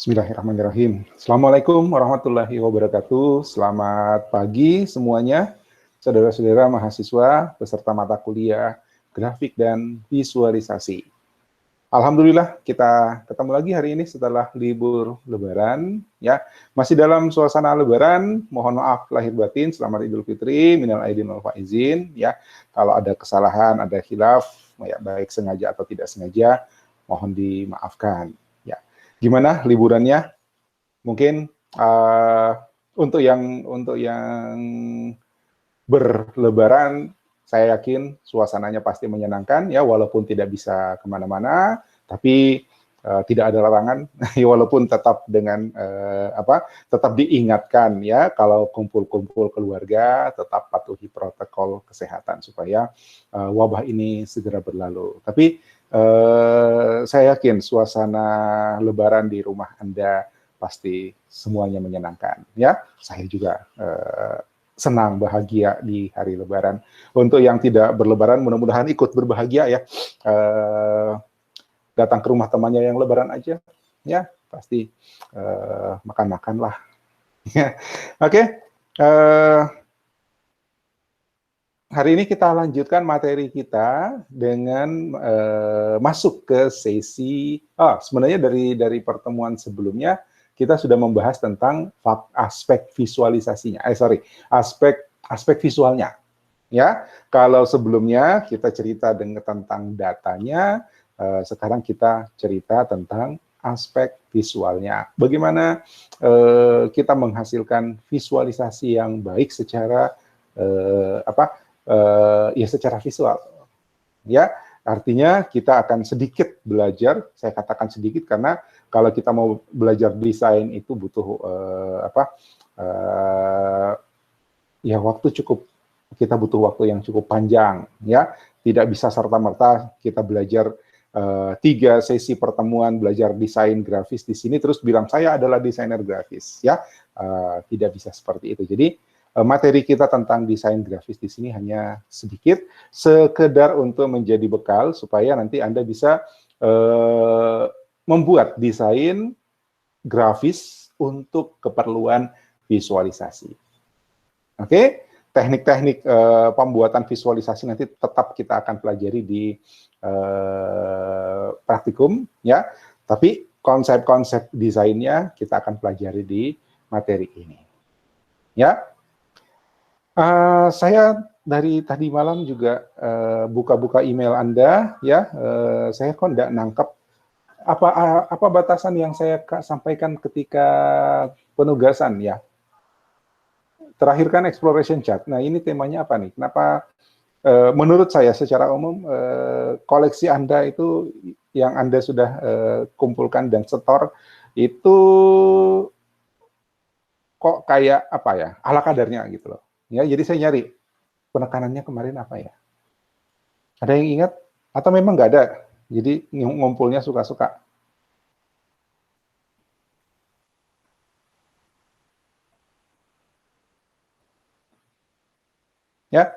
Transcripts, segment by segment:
Bismillahirrahmanirrahim. Assalamualaikum warahmatullahi wabarakatuh. Selamat pagi semuanya, saudara-saudara mahasiswa peserta mata kuliah grafik dan visualisasi. Alhamdulillah kita ketemu lagi hari ini setelah libur Lebaran, ya. Masih dalam suasana Lebaran. Mohon maaf lahir batin. Selamat Idul Fitri, minal aidin wal faizin, ya. Kalau ada kesalahan, ada khilaf, ya, baik sengaja atau tidak sengaja, mohon dimaafkan. Gimana liburannya? Mungkin untuk yang berlebaran, saya yakin suasananya pasti menyenangkan ya, walaupun tidak bisa kemana-mana, tapi tidak ada larangan, walaupun tetap dengan tetap diingatkan ya, kalau kumpul-kumpul keluarga tetap patuhi protokol kesehatan supaya wabah ini segera berlalu. Tapi saya yakin suasana Lebaran di rumah Anda pasti semuanya menyenangkan ya. Saya juga senang, bahagia di hari Lebaran. Untuk yang tidak berlebaran, mudah-mudahan ikut berbahagia ya. Datang ke rumah temannya yang Lebaran aja, ya pasti makan-makan lah. Oke. Hari ini kita lanjutkan materi kita dengan masuk ke sesi, sebenarnya dari pertemuan sebelumnya kita sudah membahas tentang aspek visualisasinya, aspek visualnya. Ya, kalau sebelumnya kita cerita tentang datanya, sekarang kita cerita tentang aspek visualnya. Bagaimana kita menghasilkan visualisasi yang baik secara secara visual, ya. Artinya kita akan sedikit belajar, saya katakan sedikit karena kalau kita mau belajar desain itu butuh kita butuh waktu yang cukup panjang, ya. Tidak bisa serta-merta kita belajar 3 sesi pertemuan belajar desain grafis di sini terus bilang saya adalah desainer grafis, ya. Tidak bisa seperti itu. Jadi materi kita tentang desain grafis di sini hanya sedikit, sekedar untuk menjadi bekal supaya nanti Anda bisa membuat desain grafis untuk keperluan visualisasi. Oke, teknik-teknik pembuatan visualisasi nanti tetap kita akan pelajari di praktikum, ya. Tapi konsep-konsep desainnya kita akan pelajari di materi ini, ya. Saya dari tadi malam juga buka-buka email Anda, ya. Saya kok nggak nangkep apa batasan yang saya sampaikan ketika penugasan, ya. Terakhir kan exploration chart. Nah, ini temanya apa nih? Kenapa menurut saya secara umum koleksi Anda itu yang Anda sudah kumpulkan dan setor itu kok kayak apa ya? Ala kadarnya gitu loh. Ya, jadi saya nyari penekanannya kemarin apa ya? Ada yang ingat? Atau memang nggak ada? Jadi ngumpulnya suka-suka. Ya.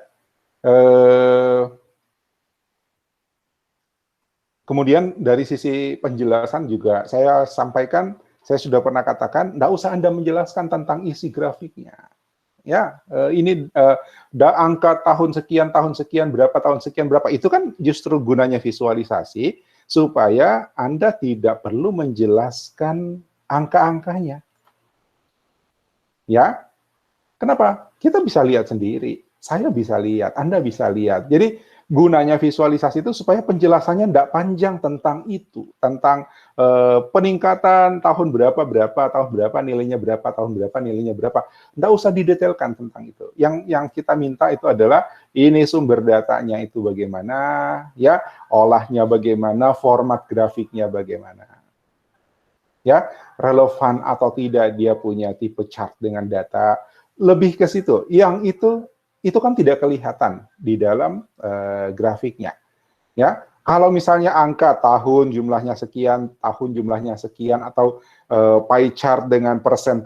Kemudian dari sisi penjelasan juga saya sampaikan, saya sudah pernah katakan, nggak usah Anda menjelaskan tentang isi grafiknya. Ya, ini angka tahun sekian, berapa tahun sekian, berapa, itu kan justru gunanya visualisasi, supaya Anda tidak perlu menjelaskan angka-angkanya. Ya, kenapa? Kita bisa lihat sendiri, saya bisa lihat, Anda bisa lihat. Jadi, gunanya visualisasi itu supaya penjelasannya tidak panjang tentang itu, tentang peningkatan tahun berapa, tahun berapa, nilainya berapa, tahun berapa, nilainya berapa. Tidak usah didetailkan tentang itu. Yang kita minta itu adalah ini sumber datanya itu bagaimana, ya, olahnya bagaimana, format grafiknya bagaimana. Ya, relevan atau tidak dia punya tipe chart dengan data, lebih ke situ. Yang itu kan tidak kelihatan di dalam grafiknya. Ya, kalau misalnya angka tahun jumlahnya sekian, tahun jumlahnya sekian, atau pie chart dengan persen,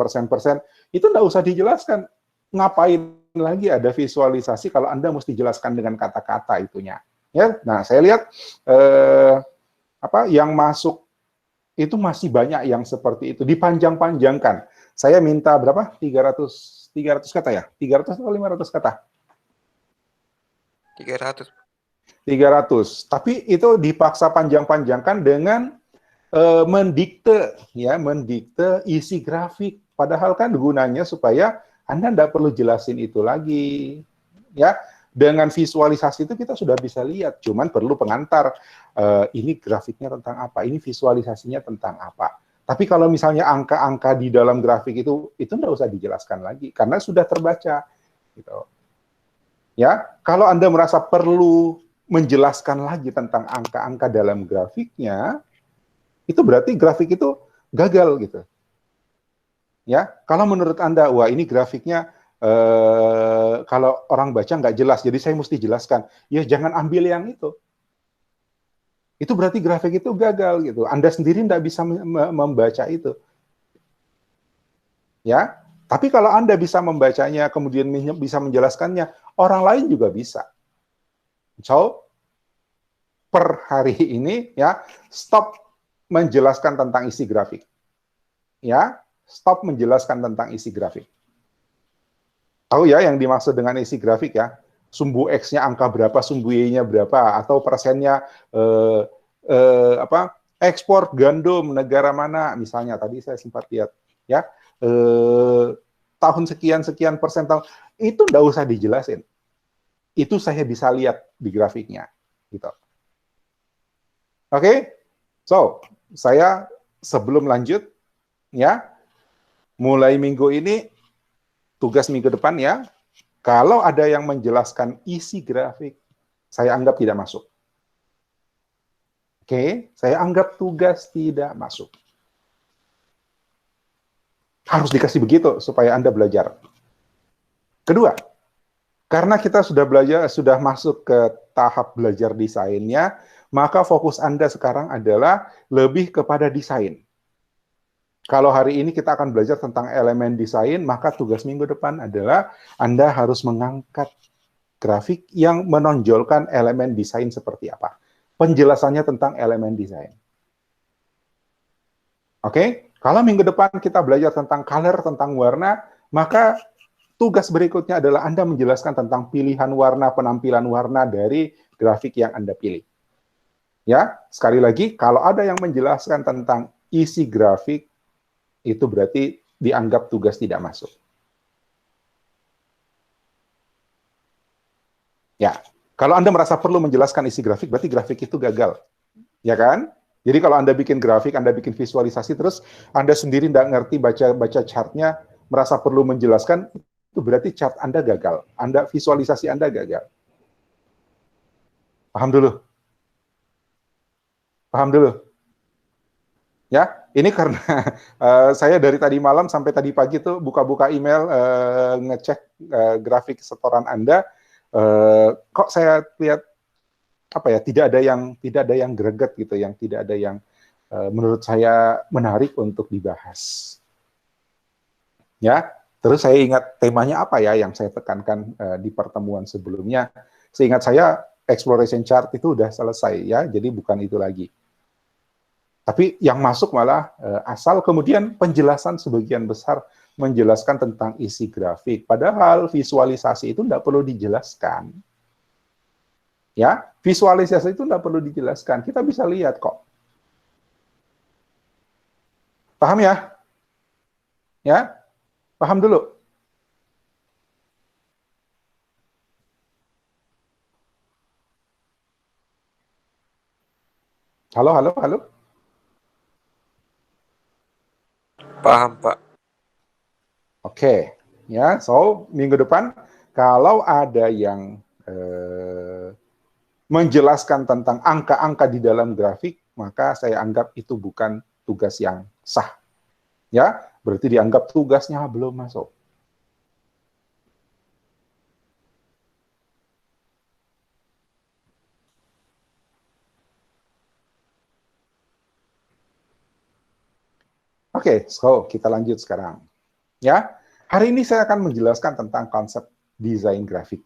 itu nggak usah dijelaskan. Ngapain lagi ada visualisasi kalau Anda mesti jelaskan dengan kata-kata itunya. Ya, nah saya lihat yang masuk Itu masih banyak yang seperti itu, dipanjang-panjangkan. Saya minta berapa? 300 kata ya? 300 atau 500 kata? 300. 300. Tapi itu dipaksa panjang-panjangkan dengan mendikte isi grafik. Padahal kan gunanya supaya Anda tidak perlu jelasin itu lagi. Ya, dengan visualisasi itu kita sudah bisa lihat, cuman perlu pengantar. Ini grafiknya tentang apa, ini visualisasinya tentang apa. Tapi kalau misalnya angka-angka di dalam grafik itu tidak usah dijelaskan lagi karena sudah terbaca. Gitu. Ya, kalau Anda merasa perlu menjelaskan lagi tentang angka-angka dalam grafiknya, itu berarti grafik itu gagal gitu. Ya, kalau menurut Anda, wah ini grafiknya kalau orang baca nggak jelas, jadi saya mesti jelaskan. Ya jangan ambil yang itu. Itu berarti grafik itu gagal gitu. Anda sendiri nggak bisa membaca itu. Ya, tapi kalau Anda bisa membacanya, kemudian bisa menjelaskannya, orang lain juga bisa. So, per hari ini ya, stop menjelaskan tentang isi grafik. Ya, stop menjelaskan tentang isi grafik. Tahu ya yang dimaksud dengan isi grafik ya? Sumbu X-nya angka berapa, sumbu Y-nya berapa, atau persennya ekspor gandum negara mana, misalnya tadi saya sempat lihat ya, tahun sekian persen tahun, itu nggak usah dijelasin. Itu saya bisa lihat di grafiknya. Gitu. Oke? So, saya sebelum lanjut, ya, mulai minggu ini, tugas minggu depan ya, kalau ada yang menjelaskan isi grafik, saya anggap tidak masuk. Oke, saya anggap tugas tidak masuk. Harus dikasih begitu supaya Anda belajar. Kedua, karena kita sudah belajar, sudah masuk ke tahap belajar desainnya, maka fokus Anda sekarang adalah lebih kepada desain. Kalau hari ini kita akan belajar tentang elemen desain, maka tugas minggu depan adalah Anda harus mengangkat grafik yang menonjolkan elemen desain seperti apa. Penjelasannya tentang elemen desain. Oke? Kalau minggu depan kita belajar tentang color, tentang warna, maka tugas berikutnya adalah Anda menjelaskan tentang pilihan warna, penampilan warna dari grafik yang Anda pilih. Ya, sekali lagi, kalau ada yang menjelaskan tentang isi grafik, itu berarti dianggap tugas tidak masuk. Ya, kalau Anda merasa perlu menjelaskan isi grafik, berarti grafik itu gagal. Ya kan? Jadi kalau Anda bikin grafik, Anda bikin visualisasi, terus Anda sendiri tidak ngerti baca chartnya, merasa perlu menjelaskan, itu berarti chart Anda gagal. Visualisasi Anda gagal. Paham dulu? Paham dulu? Ya, ini karena saya dari tadi malam sampai tadi pagi tuh buka-buka email, ngecek grafik setoran Anda, kok saya lihat apa ya, tidak ada yang greget gitu, yang tidak ada yang menurut saya menarik untuk dibahas. Ya, terus saya ingat temanya apa ya yang saya tekankan di pertemuan sebelumnya. Seingat saya exploration chart itu udah selesai ya, jadi bukan itu lagi. Tapi yang masuk malah asal kemudian penjelasan sebagian besar menjelaskan tentang isi grafik. Padahal visualisasi itu tidak perlu dijelaskan. Ya, visualisasi itu tidak perlu dijelaskan. Kita bisa lihat kok. Paham ya? Ya, paham dulu. Halo, halo, halo. Paham, Pak. Oke, ya. So minggu depan kalau ada yang menjelaskan tentang angka-angka di dalam grafik, maka saya anggap itu bukan tugas yang sah. Ya, berarti dianggap tugasnya belum masuk. Oke, so kita lanjut sekarang. Ya, hari ini saya akan menjelaskan tentang konsep desain grafik,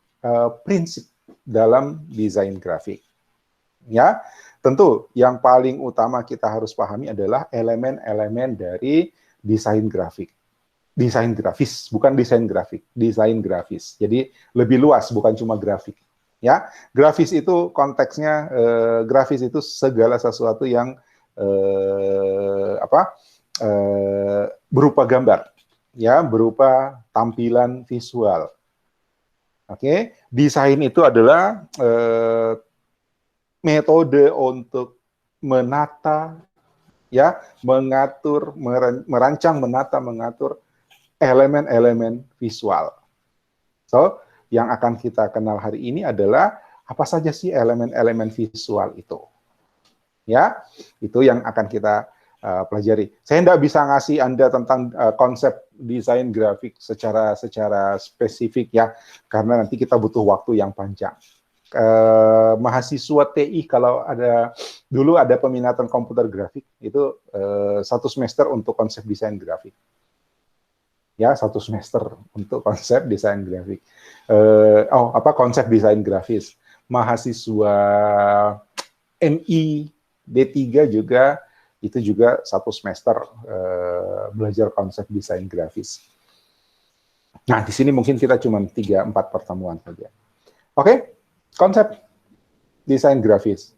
prinsip dalam desain grafik. Ya, tentu yang paling utama kita harus pahami adalah elemen-elemen dari desain grafik. Desain grafis, bukan desain grafik, desain grafis. Jadi lebih luas, bukan cuma grafik. Ya, grafis itu konteksnya, grafis itu segala sesuatu yang berupa gambar, ya, berupa tampilan visual. Oke, desain itu adalah metode untuk menata, ya, mengatur, merancang, menata, mengatur elemen-elemen visual. So, yang akan kita kenal hari ini adalah apa saja sih elemen-elemen visual itu. Ya, itu yang akan kita pelajari. Saya tidak bisa ngasih Anda tentang konsep desain grafik secara spesifik ya, karena nanti kita butuh waktu yang panjang. Mahasiswa TI kalau dulu ada peminatan komputer grafik itu 1 semester untuk konsep desain grafik. Ya, 1 semester untuk konsep desain grafik. Konsep desain grafis. Mahasiswa MI D3 juga itu juga 1 semester belajar konsep desain grafis. Nah, di sini mungkin kita cuma 3-4 pertemuan saja. Oke, konsep desain grafis.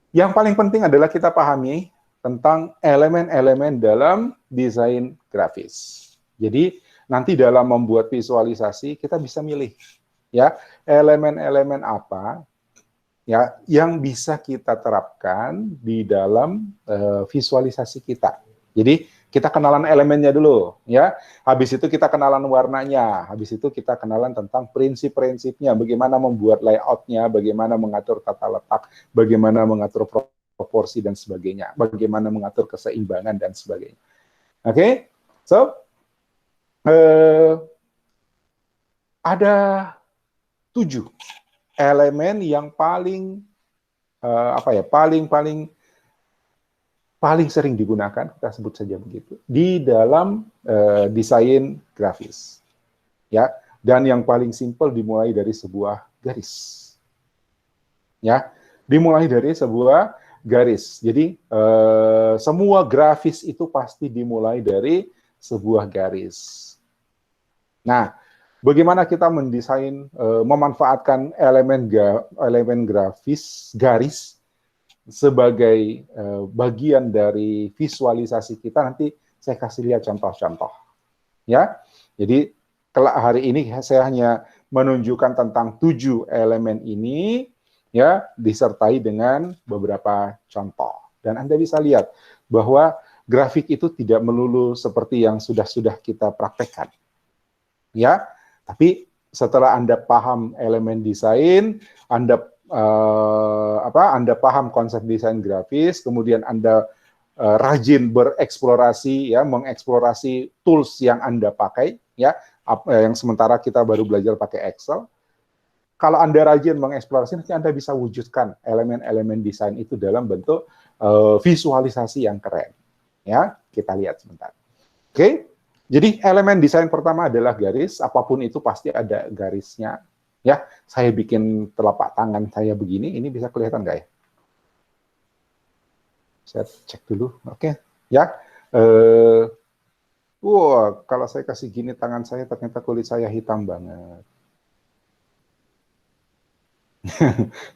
Yang paling penting adalah kita pahami tentang elemen-elemen dalam desain grafis. Jadi nanti dalam membuat visualisasi kita bisa milih ya elemen-elemen apa ya yang bisa kita terapkan di dalam visualisasi kita. Jadi kita kenalan elemennya dulu ya. Habis itu kita kenalan warnanya, habis itu kita kenalan tentang prinsip-prinsipnya, bagaimana membuat layout-nya, bagaimana mengatur tata letak, bagaimana mengatur proporsi dan sebagainya, bagaimana mengatur keseimbangan dan sebagainya. Oke? So ada 7 elemen yang paling paling sering digunakan, kita sebut saja begitu, di dalam desain grafis. Ya, dan yang paling simpel dimulai dari sebuah garis. Ya, dimulai dari sebuah garis. Jadi semua grafis itu pasti dimulai dari sebuah garis. Nah, bagaimana kita mendesain, memanfaatkan elemen grafis, garis, sebagai bagian dari visualisasi kita, nanti saya kasih lihat contoh-contoh. Ya, jadi hari ini saya hanya menunjukkan tentang 7 elemen ini, ya, disertai dengan beberapa contoh. Dan Anda bisa lihat bahwa grafik itu tidak melulu seperti yang sudah kita praktekkan. Ya, tapi setelah Anda paham elemen desain, Anda paham konsep desain grafis, kemudian Anda rajin bereksplorasi, ya, mengeksplorasi tools yang Anda pakai, ya, yang sementara kita baru belajar pakai Excel. Kalau Anda rajin mengeksplorasi, nanti Anda bisa wujudkan elemen-elemen desain itu dalam bentuk visualisasi yang keren. Ya, kita lihat sebentar. Oke. Jadi elemen desain pertama adalah garis, apapun itu pasti ada garisnya. Ya, saya bikin telapak tangan saya begini, ini bisa kelihatan nggak ya? Saya cek dulu, oke. Ya, kalau saya kasih gini tangan saya, ternyata kulit saya hitam banget.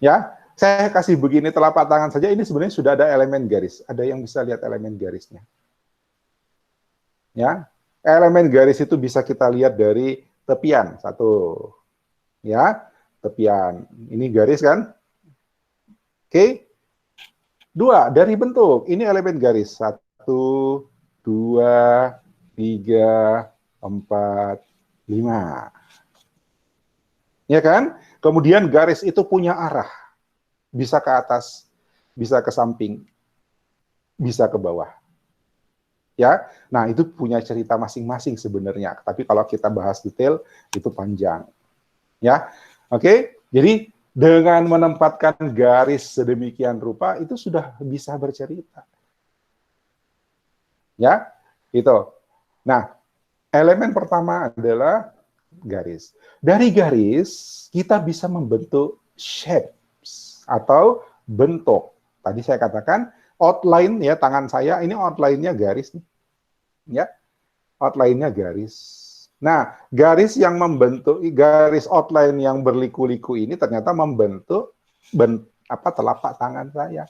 Ya, saya kasih begini telapak tangan saja, ini sebenarnya sudah ada elemen garis. Ada yang bisa lihat elemen garisnya? Ya, elemen garis itu bisa kita lihat dari tepian, 1. Ya, tepian. Ini garis kan? Oke. 2, dari bentuk. Ini elemen garis. 1, 2, 3, 4, 5. Ya kan? Kemudian garis itu punya arah. Bisa ke atas, bisa ke samping, bisa ke bawah. Ya, nah itu punya cerita masing-masing sebenarnya. Tapi kalau kita bahas detail itu panjang. Ya, oke. Jadi dengan menempatkan garis sedemikian rupa itu sudah bisa bercerita. Ya, itu. Nah, elemen pertama adalah garis. Dari garis kita bisa membentuk shapes. atau bentuk. Tadi saya katakan outline ya, tangan saya ini outline-nya garis nih. Ya, outline-nya garis. Nah, garis yang membentuk, garis outline yang berliku-liku ini ternyata membentuk telapak tangan saya.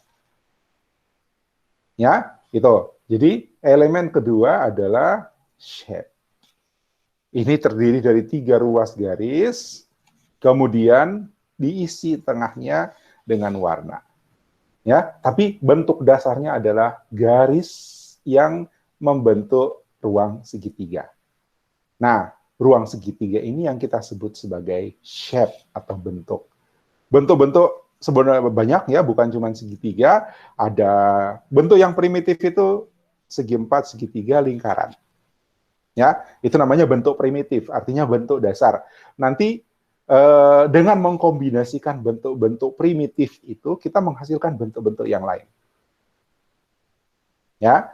Ya, itu. Jadi elemen kedua adalah shape. Ini terdiri dari 3 ruas garis, kemudian diisi tengahnya dengan warna. Ya, tapi bentuk dasarnya adalah garis yang membentuk ruang segitiga. Nah, ruang segitiga ini yang kita sebut sebagai shape atau bentuk. Bentuk-bentuk sebenarnya banyak ya, bukan cuma segitiga. Ada bentuk yang primitif itu segi 4, segitiga, lingkaran. Ya, itu namanya bentuk primitif, artinya bentuk dasar. Nanti dengan mengkombinasikan bentuk-bentuk primitif itu, kita menghasilkan bentuk-bentuk yang lain. Ya,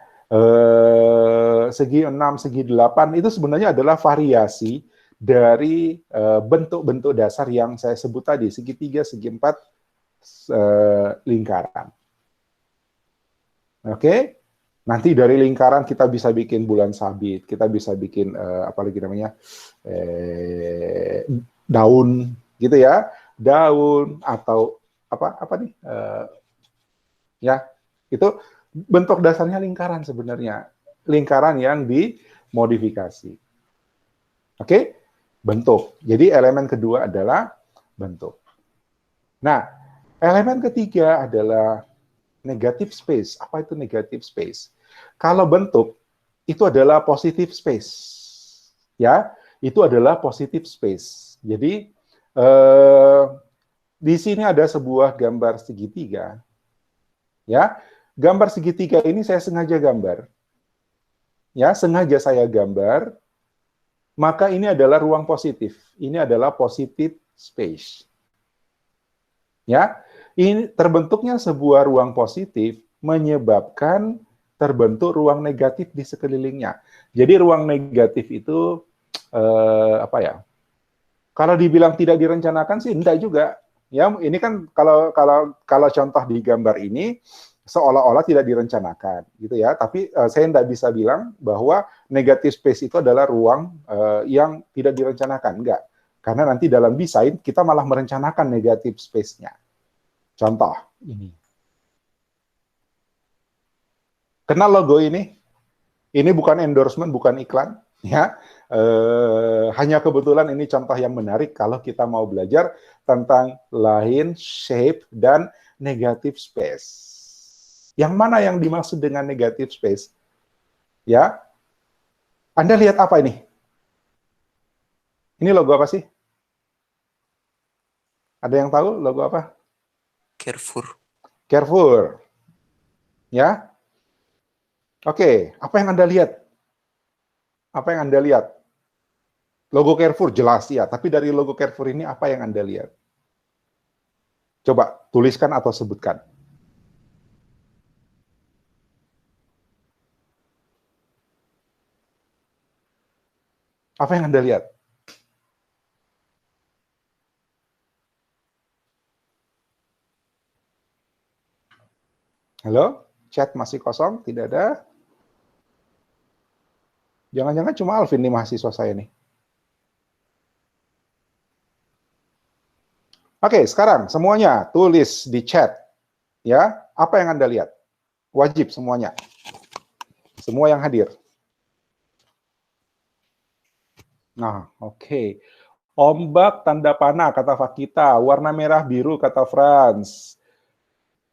segi 6, segi 8 itu sebenarnya adalah variasi dari bentuk-bentuk dasar yang saya sebut tadi, segitiga, segi 4, lingkaran. Oke? Nanti dari lingkaran kita bisa bikin bulan sabit, kita bisa bikin apalagi namanya daun, gitu ya, daun atau apa nih, ya itu bentuk dasarnya lingkaran sebenarnya, lingkaran yang dimodifikasi. Oke, bentuk. Jadi elemen kedua adalah bentuk. Nah, elemen ketiga adalah negative space. Apa itu negative space? Kalau bentuk, itu adalah positive space. Ya, itu adalah positive space. Jadi, di sini ada sebuah gambar segitiga. Ya, gambar segitiga ini saya sengaja gambar. Ya, sengaja saya gambar. Maka ini adalah ruang positif. Ini adalah positive space. Ya, ini terbentuknya sebuah ruang positif menyebabkan terbentuk ruang negatif di sekelilingnya. Jadi ruang negatif itu apa ya? Kalau dibilang tidak direncanakan sih enggak juga. Ya, ini kan kalau contoh di gambar ini seolah-olah tidak direncanakan gitu ya. Tapi saya enggak bisa bilang bahwa negative space itu adalah ruang yang tidak direncanakan, enggak. Karena nanti dalam desain kita malah merencanakan negative space-nya. Contoh ini. Kenal logo ini? Ini bukan endorsement, bukan iklan, ya. Hanya kebetulan ini contoh yang menarik kalau kita mau belajar tentang line, shape, dan negative space. Yang mana yang dimaksud dengan negative space? Ya, Anda lihat apa ini? Ini logo apa sih? Ada yang tahu logo apa? Carrefour. Carrefour. Ya. Oke, apa yang Anda lihat? Apa yang Anda lihat? Logo Carrefour jelas ya, tapi dari logo Carrefour ini apa yang Anda lihat? Coba tuliskan atau sebutkan. Apa yang Anda lihat? Halo? Chat masih kosong? Tidak ada? Jangan-jangan cuma Alvin nih mahasiswa saya nih. Oke, sekarang semuanya tulis di chat. Ya, apa yang Anda lihat? Wajib semuanya. Semua yang hadir. Nah, oke. Ombak tanda panah kata Fakita, warna merah biru kata Franz.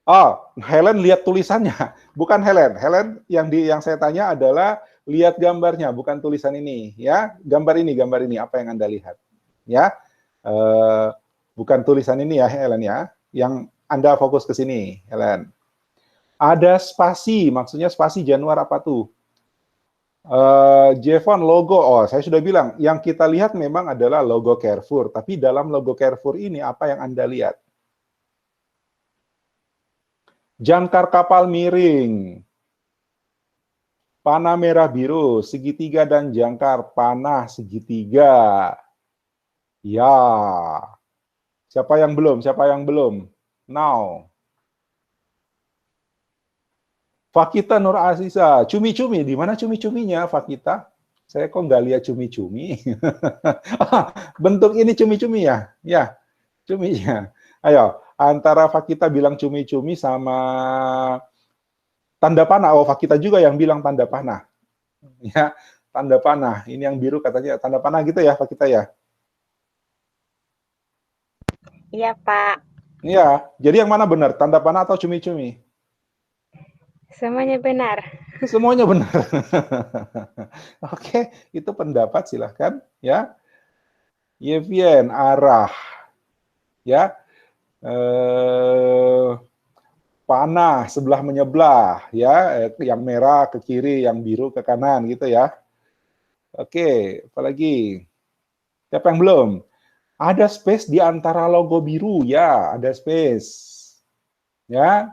Oh, Helen lihat tulisannya, bukan Helen. Helen yang saya tanya adalah lihat gambarnya, bukan tulisan ini, ya. Gambar ini, apa yang Anda lihat, ya? Bukan tulisan ini ya, Helen ya. Yang Anda fokus ke sini, Helen. Ada spasi, maksudnya spasi Januar apa tuh? Jevon logo, oh saya sudah bilang, yang kita lihat memang adalah logo Carrefour, tapi dalam logo Carrefour ini apa yang Anda lihat? Jangkar kapal miring, panah merah biru, segitiga dan jangkar, panah segitiga. Ya, siapa yang belum? Siapa yang belum? Now. Fakita Nur Aziza, cumi-cumi, di mana cumi-cuminya Fakita? Saya kok nggak lihat cumi-cumi. Bentuk ini cumi-cumi ya? Ya, cuminya. Ayo, antara Fakita bilang cumi-cumi sama tanda panah. Oh, Fakita juga yang bilang tanda panah. Ya, tanda panah. Ini yang biru katanya tanda panah gitu ya, Fakita ya? Iya, Pak. Iya, jadi yang mana benar? Tanda panah atau cumi-cumi? Semuanya benar. Semuanya benar. Oke, itu pendapat silahkan ya. Yevien, arah ya. Panah sebelah menyebelah ya, yang merah ke kiri, yang biru ke kanan gitu ya. Oke, apalagi? Siapa yang belum? Ada space di antara logo biru ya, ada space. Ya.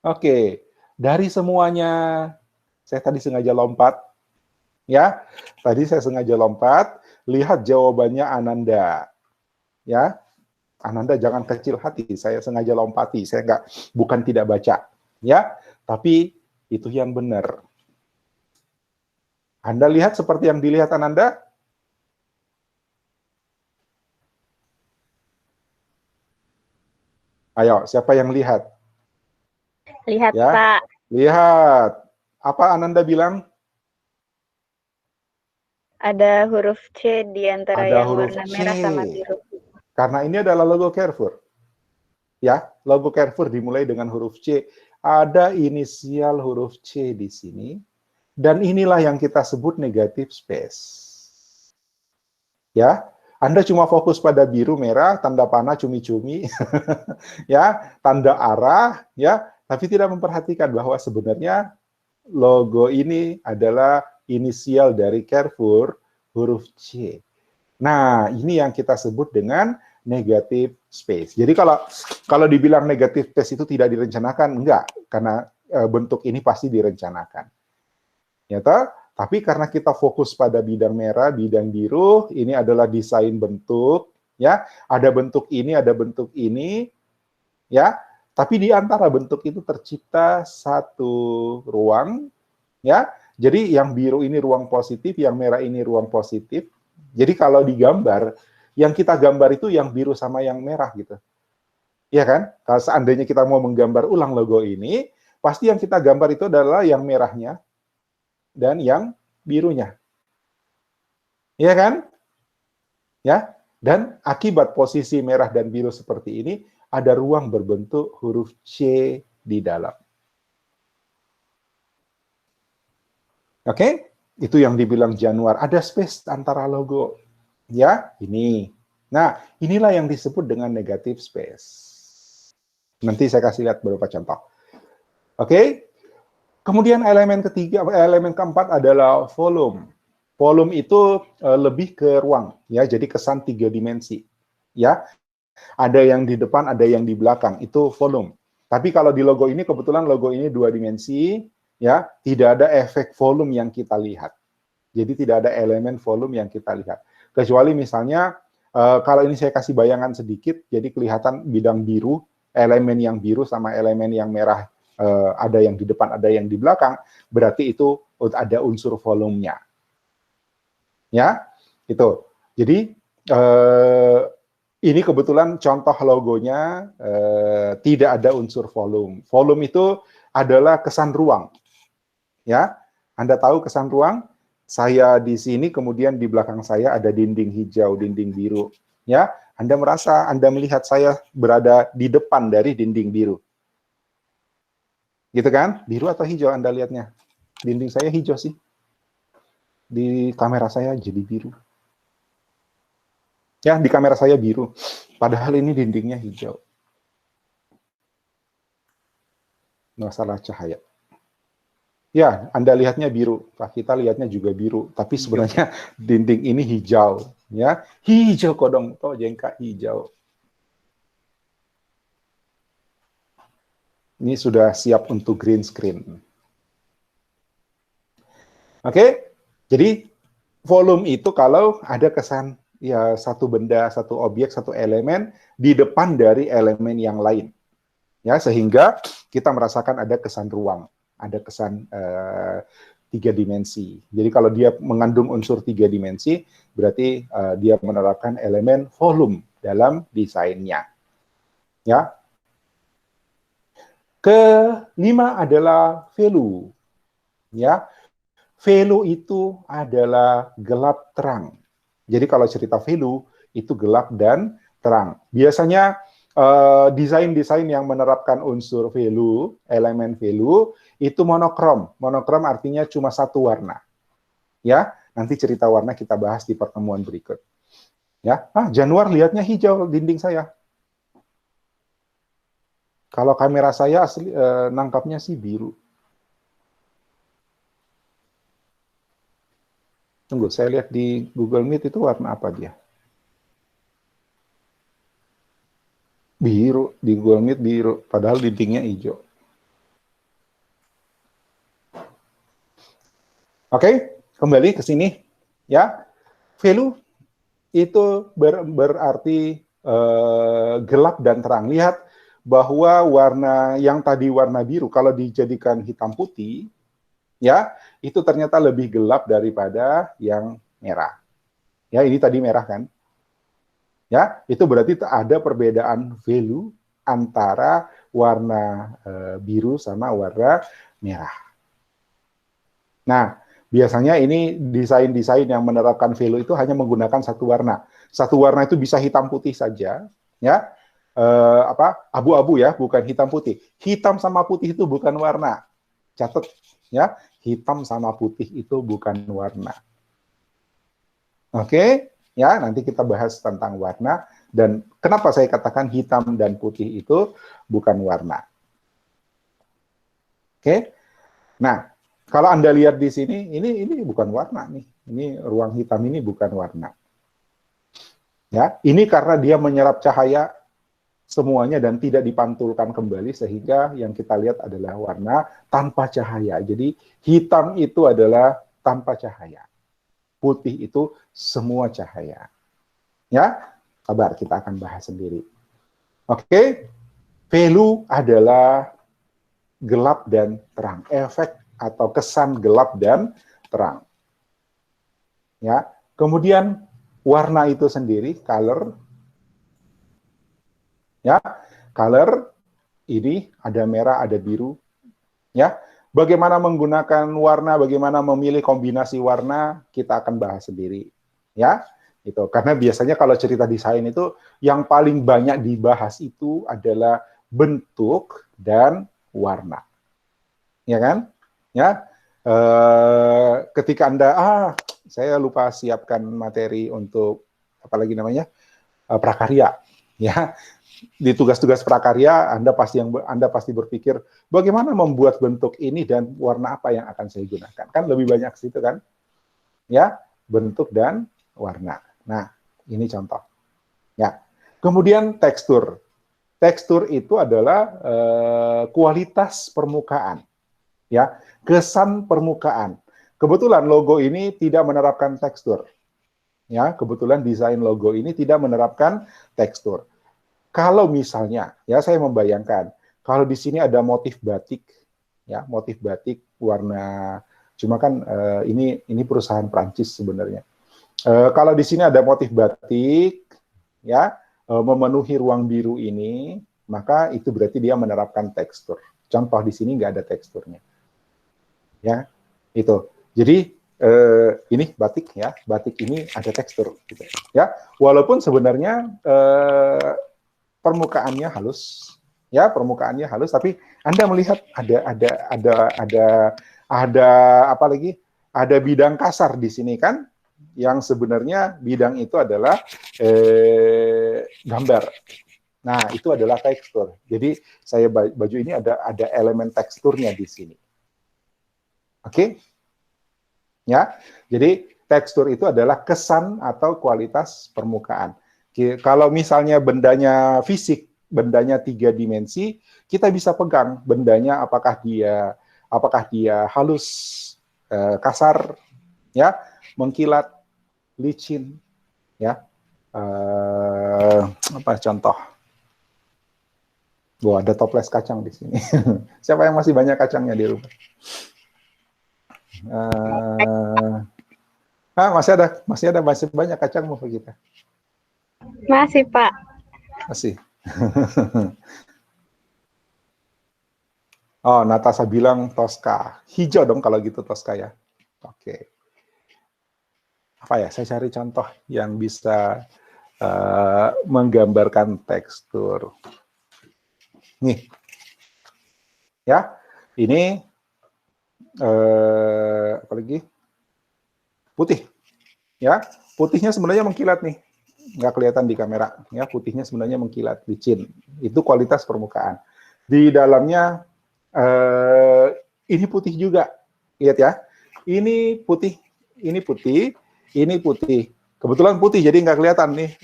Oke, dari semuanya saya tadi sengaja lompat ya. Tadi saya sengaja lompat, lihat jawabannya Ananda. Ya. Ananda jangan kecil hati, saya sengaja lompati, saya bukan tidak baca, ya, tapi itu yang benar. Anda lihat seperti yang dilihat Ananda? Ayo, siapa yang lihat? Lihat, Ya, Pak. lihat. Apa Ananda bilang? Ada huruf C di antara Ada yang huruf warna C. merah sama biru. Karena ini adalah logo Carrefour. Ya, logo Carrefour dimulai dengan huruf C. Ada inisial huruf C di sini. Dan inilah yang kita sebut negative space. Ya, Anda cuma fokus pada biru, merah, tanda panah, cumi-cumi, ya, tanda arah, ya, tapi tidak memperhatikan bahwa sebenarnya logo ini adalah inisial dari Carrefour, huruf C. Nah, ini yang kita sebut dengan negative space. Jadi kalau dibilang negative space itu tidak direncanakan, enggak, karena bentuk ini pasti direncanakan. Ya, tapi karena kita fokus pada bidang merah, bidang biru, ini adalah desain bentuk, ya. Ada bentuk ini, ya. Tapi di antara bentuk itu tercipta satu ruang, ya. Jadi yang biru ini ruang positif, yang merah ini ruang positif. Jadi kalau digambar, yang kita gambar itu yang biru sama yang merah gitu. Iya kan? Kalau seandainya kita mau menggambar ulang logo ini, pasti yang kita gambar itu adalah yang merahnya dan yang birunya. Iya kan? Ya. Dan akibat posisi merah dan biru seperti ini, ada ruang berbentuk huruf C di dalam. Oke? Itu yang dibilang Januar. Ada space antara logo. Ya, ini. Nah, inilah yang disebut dengan negative space. Nanti saya kasih lihat beberapa contoh. Oke? Kemudian elemen keempat adalah volume. Volume itu lebih ke ruang, ya. Jadi kesan 3 dimensi, ya. Ada yang di depan, ada yang di belakang. Itu volume. Tapi kalau di logo ini kebetulan logo ini 2 dimensi, ya. Tidak ada efek volume yang kita lihat. Jadi tidak ada elemen volume yang kita lihat. Kecuali misalnya kalau ini saya kasih bayangan sedikit, jadi kelihatan bidang biru, elemen yang biru sama elemen yang merah. Ada yang di depan, ada yang di belakang, berarti itu ada unsur volumenya. Ya, itu. Jadi, ini kebetulan contoh logonya tidak ada unsur volume. Volume itu adalah kesan ruang. Ya, Anda tahu kesan ruang? Saya di sini, kemudian di belakang saya ada dinding hijau, dinding biru. Ya, Anda merasa, Anda melihat saya berada di depan dari dinding biru. Gitu kan? Biru atau hijau Anda lihatnya? Dinding saya hijau sih. Di kamera saya jadi biru. Ya, di kamera saya biru. Padahal ini dindingnya hijau. Masalah cahaya. Ya, Anda lihatnya biru. Pak kita lihatnya juga biru. Tapi sebenarnya dinding ini hijau. Ya, hijau kodong. Toh jengka hijau. Ini sudah siap untuk green screen. Oke, jadi volume itu kalau ada kesan ya satu benda, satu objek, satu elemen di depan dari elemen yang lain. Ya, sehingga kita merasakan ada kesan ruang, ada kesan tiga dimensi. Jadi kalau dia mengandung unsur tiga dimensi, berarti dia menerapkan elemen volume dalam desainnya. Ya. Kelima adalah value. Ya. Value itu adalah gelap terang. Jadi kalau cerita value itu gelap dan terang. Biasanya desain-desain yang menerapkan unsur value, elemen value itu monokrom. Monokrom artinya cuma satu warna. Ya, nanti cerita warna kita bahas di pertemuan berikut. Ya, Januar lihatnya hijau dinding saya. Kalau kamera saya asli nangkapnya sih biru. Tunggu, saya lihat di Google Meet itu warna apa dia? Biru, di Google Meet biru, padahal dindingnya hijau. Oke, kembali ke sini. Ya, value itu berarti gelap dan terang. Lihat bahwa warna yang tadi warna biru, kalau dijadikan hitam putih, ya, itu ternyata lebih gelap daripada yang merah. Ya, ini tadi merah kan? Ya, itu berarti ada perbedaan value antara warna biru sama warna merah. Nah, biasanya ini desain-desain yang menerapkan value itu hanya menggunakan satu warna. Satu warna itu bisa hitam putih saja, ya. Abu-abu ya, bukan hitam putih. Hitam sama putih itu bukan warna. Catat ya, hitam sama putih itu bukan warna. Oke, ya, nanti kita bahas tentang warna dan kenapa saya katakan hitam dan putih itu bukan warna. Oke. Nah, kalau Anda lihat di sini, ini bukan warna nih. Ini ruang hitam ini bukan warna. Ya, ini karena dia menyerap cahaya semuanya dan tidak dipantulkan kembali sehingga yang kita lihat adalah warna tanpa cahaya. Jadi hitam itu adalah tanpa cahaya. Putih itu semua cahaya. Ya, sabar kita akan bahas sendiri. Oke. Value adalah gelap dan terang. Efek atau kesan gelap dan terang. Ya. Kemudian warna itu sendiri, color. Ya, color ini ada merah, ada biru. Ya. Bagaimana menggunakan warna, bagaimana memilih kombinasi warna, kita akan bahas sendiri. Ya. Itu karena biasanya kalau cerita desain itu yang paling banyak dibahas itu adalah bentuk dan warna. Ya kan? Ya. Ketika Anda saya lupa siapkan materi untuk apalagi namanya prakarya, ya. Di tugas-tugas prakarya Anda pasti berpikir bagaimana membuat bentuk ini dan warna apa yang akan saya gunakan. Kan lebih banyak situ kan? Ya, bentuk dan warna. Nah, ini contoh. Ya. Kemudian tekstur. Tekstur itu adalah kualitas permukaan. Ya, kesan permukaan. Kebetulan logo ini tidak menerapkan tekstur. Ya, kebetulan desain logo ini tidak menerapkan tekstur. Kalau misalnya, ya saya membayangkan, kalau di sini ada motif batik, ya motif batik warna, cuma kan ini perusahaan Prancis sebenarnya. Kalau di sini ada motif batik, ya memenuhi ruang biru ini, maka itu berarti dia menerapkan tekstur. Contoh di sini nggak ada teksturnya. Ya, itu. Jadi ini batik ya, batik ini ada tekstur gitu. Ya, walaupun sebenarnya permukaannya halus. Ya, permukaannya halus tapi Anda melihat ada apa lagi? Ada bidang kasar di sini kan? Yang sebenarnya bidang itu adalah gambar. Nah, itu adalah tekstur. Jadi saya baju ini ada elemen teksturnya di sini. Oke? Ya. Jadi tekstur itu adalah kesan atau kualitas permukaan. Kalau misalnya bendanya fisik, bendanya 3 dimensi, kita bisa pegang bendanya apakah dia halus, kasar, ya, mengkilat, licin, ya. Apa contoh? Wah, ada toples kacang di sini. Siapa yang masih banyak kacangnya di rumah? Masih banyak kacangmu kita. Masih, Pak. Masih. Oh, Natasha bilang Tosca. Hijau dong kalau gitu Tosca ya. Oke. Apa ya? Saya cari contoh yang bisa menggambarkan tekstur. Nih. Ya. Ini apa lagi? Putih. Ya. Putihnya sebenarnya mengkilat nih. Nggak kelihatan di kamera. Ya, putihnya sebenarnya mengkilat, licin. Itu kualitas permukaan. Di dalamnya ini putih juga. Lihat ya. Ini putih, ini putih, ini putih. Kebetulan putih, jadi nggak kelihatan nih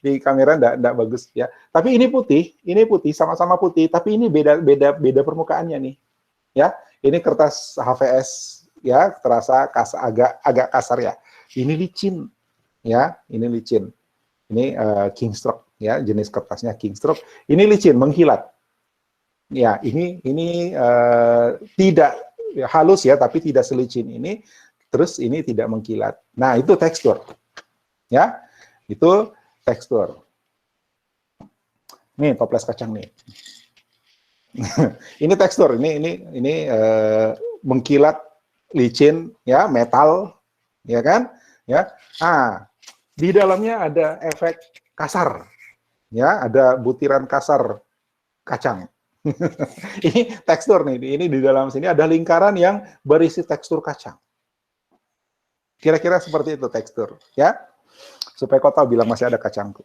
di kamera nggak bagus ya. Tapi ini putih, sama-sama putih, tapi ini beda permukaannya nih. Ya, ini kertas HVS ya, terasa agak kasar ya. Ini licin, ya, ini licin. Ini Kingstroke ya, jenis kertasnya Kingstroke. Ini licin, mengkilat. Ya, ini tidak halus ya, tapi tidak selicin ini. Terus ini tidak mengkilat. Nah, itu tekstur. Ya, itu tekstur. Nih, toples kacang nih. Ini tekstur, ini mengkilat, licin, ya, metal, ya kan? Ya. Ah, di dalamnya ada efek kasar. Ya, ada butiran kasar kacang. Ini tekstur nih, ini di dalam sini ada lingkaran yang berisi tekstur kacang. Kira-kira seperti itu tekstur, ya. Supaya kau tahu bilang masih ada kacangku.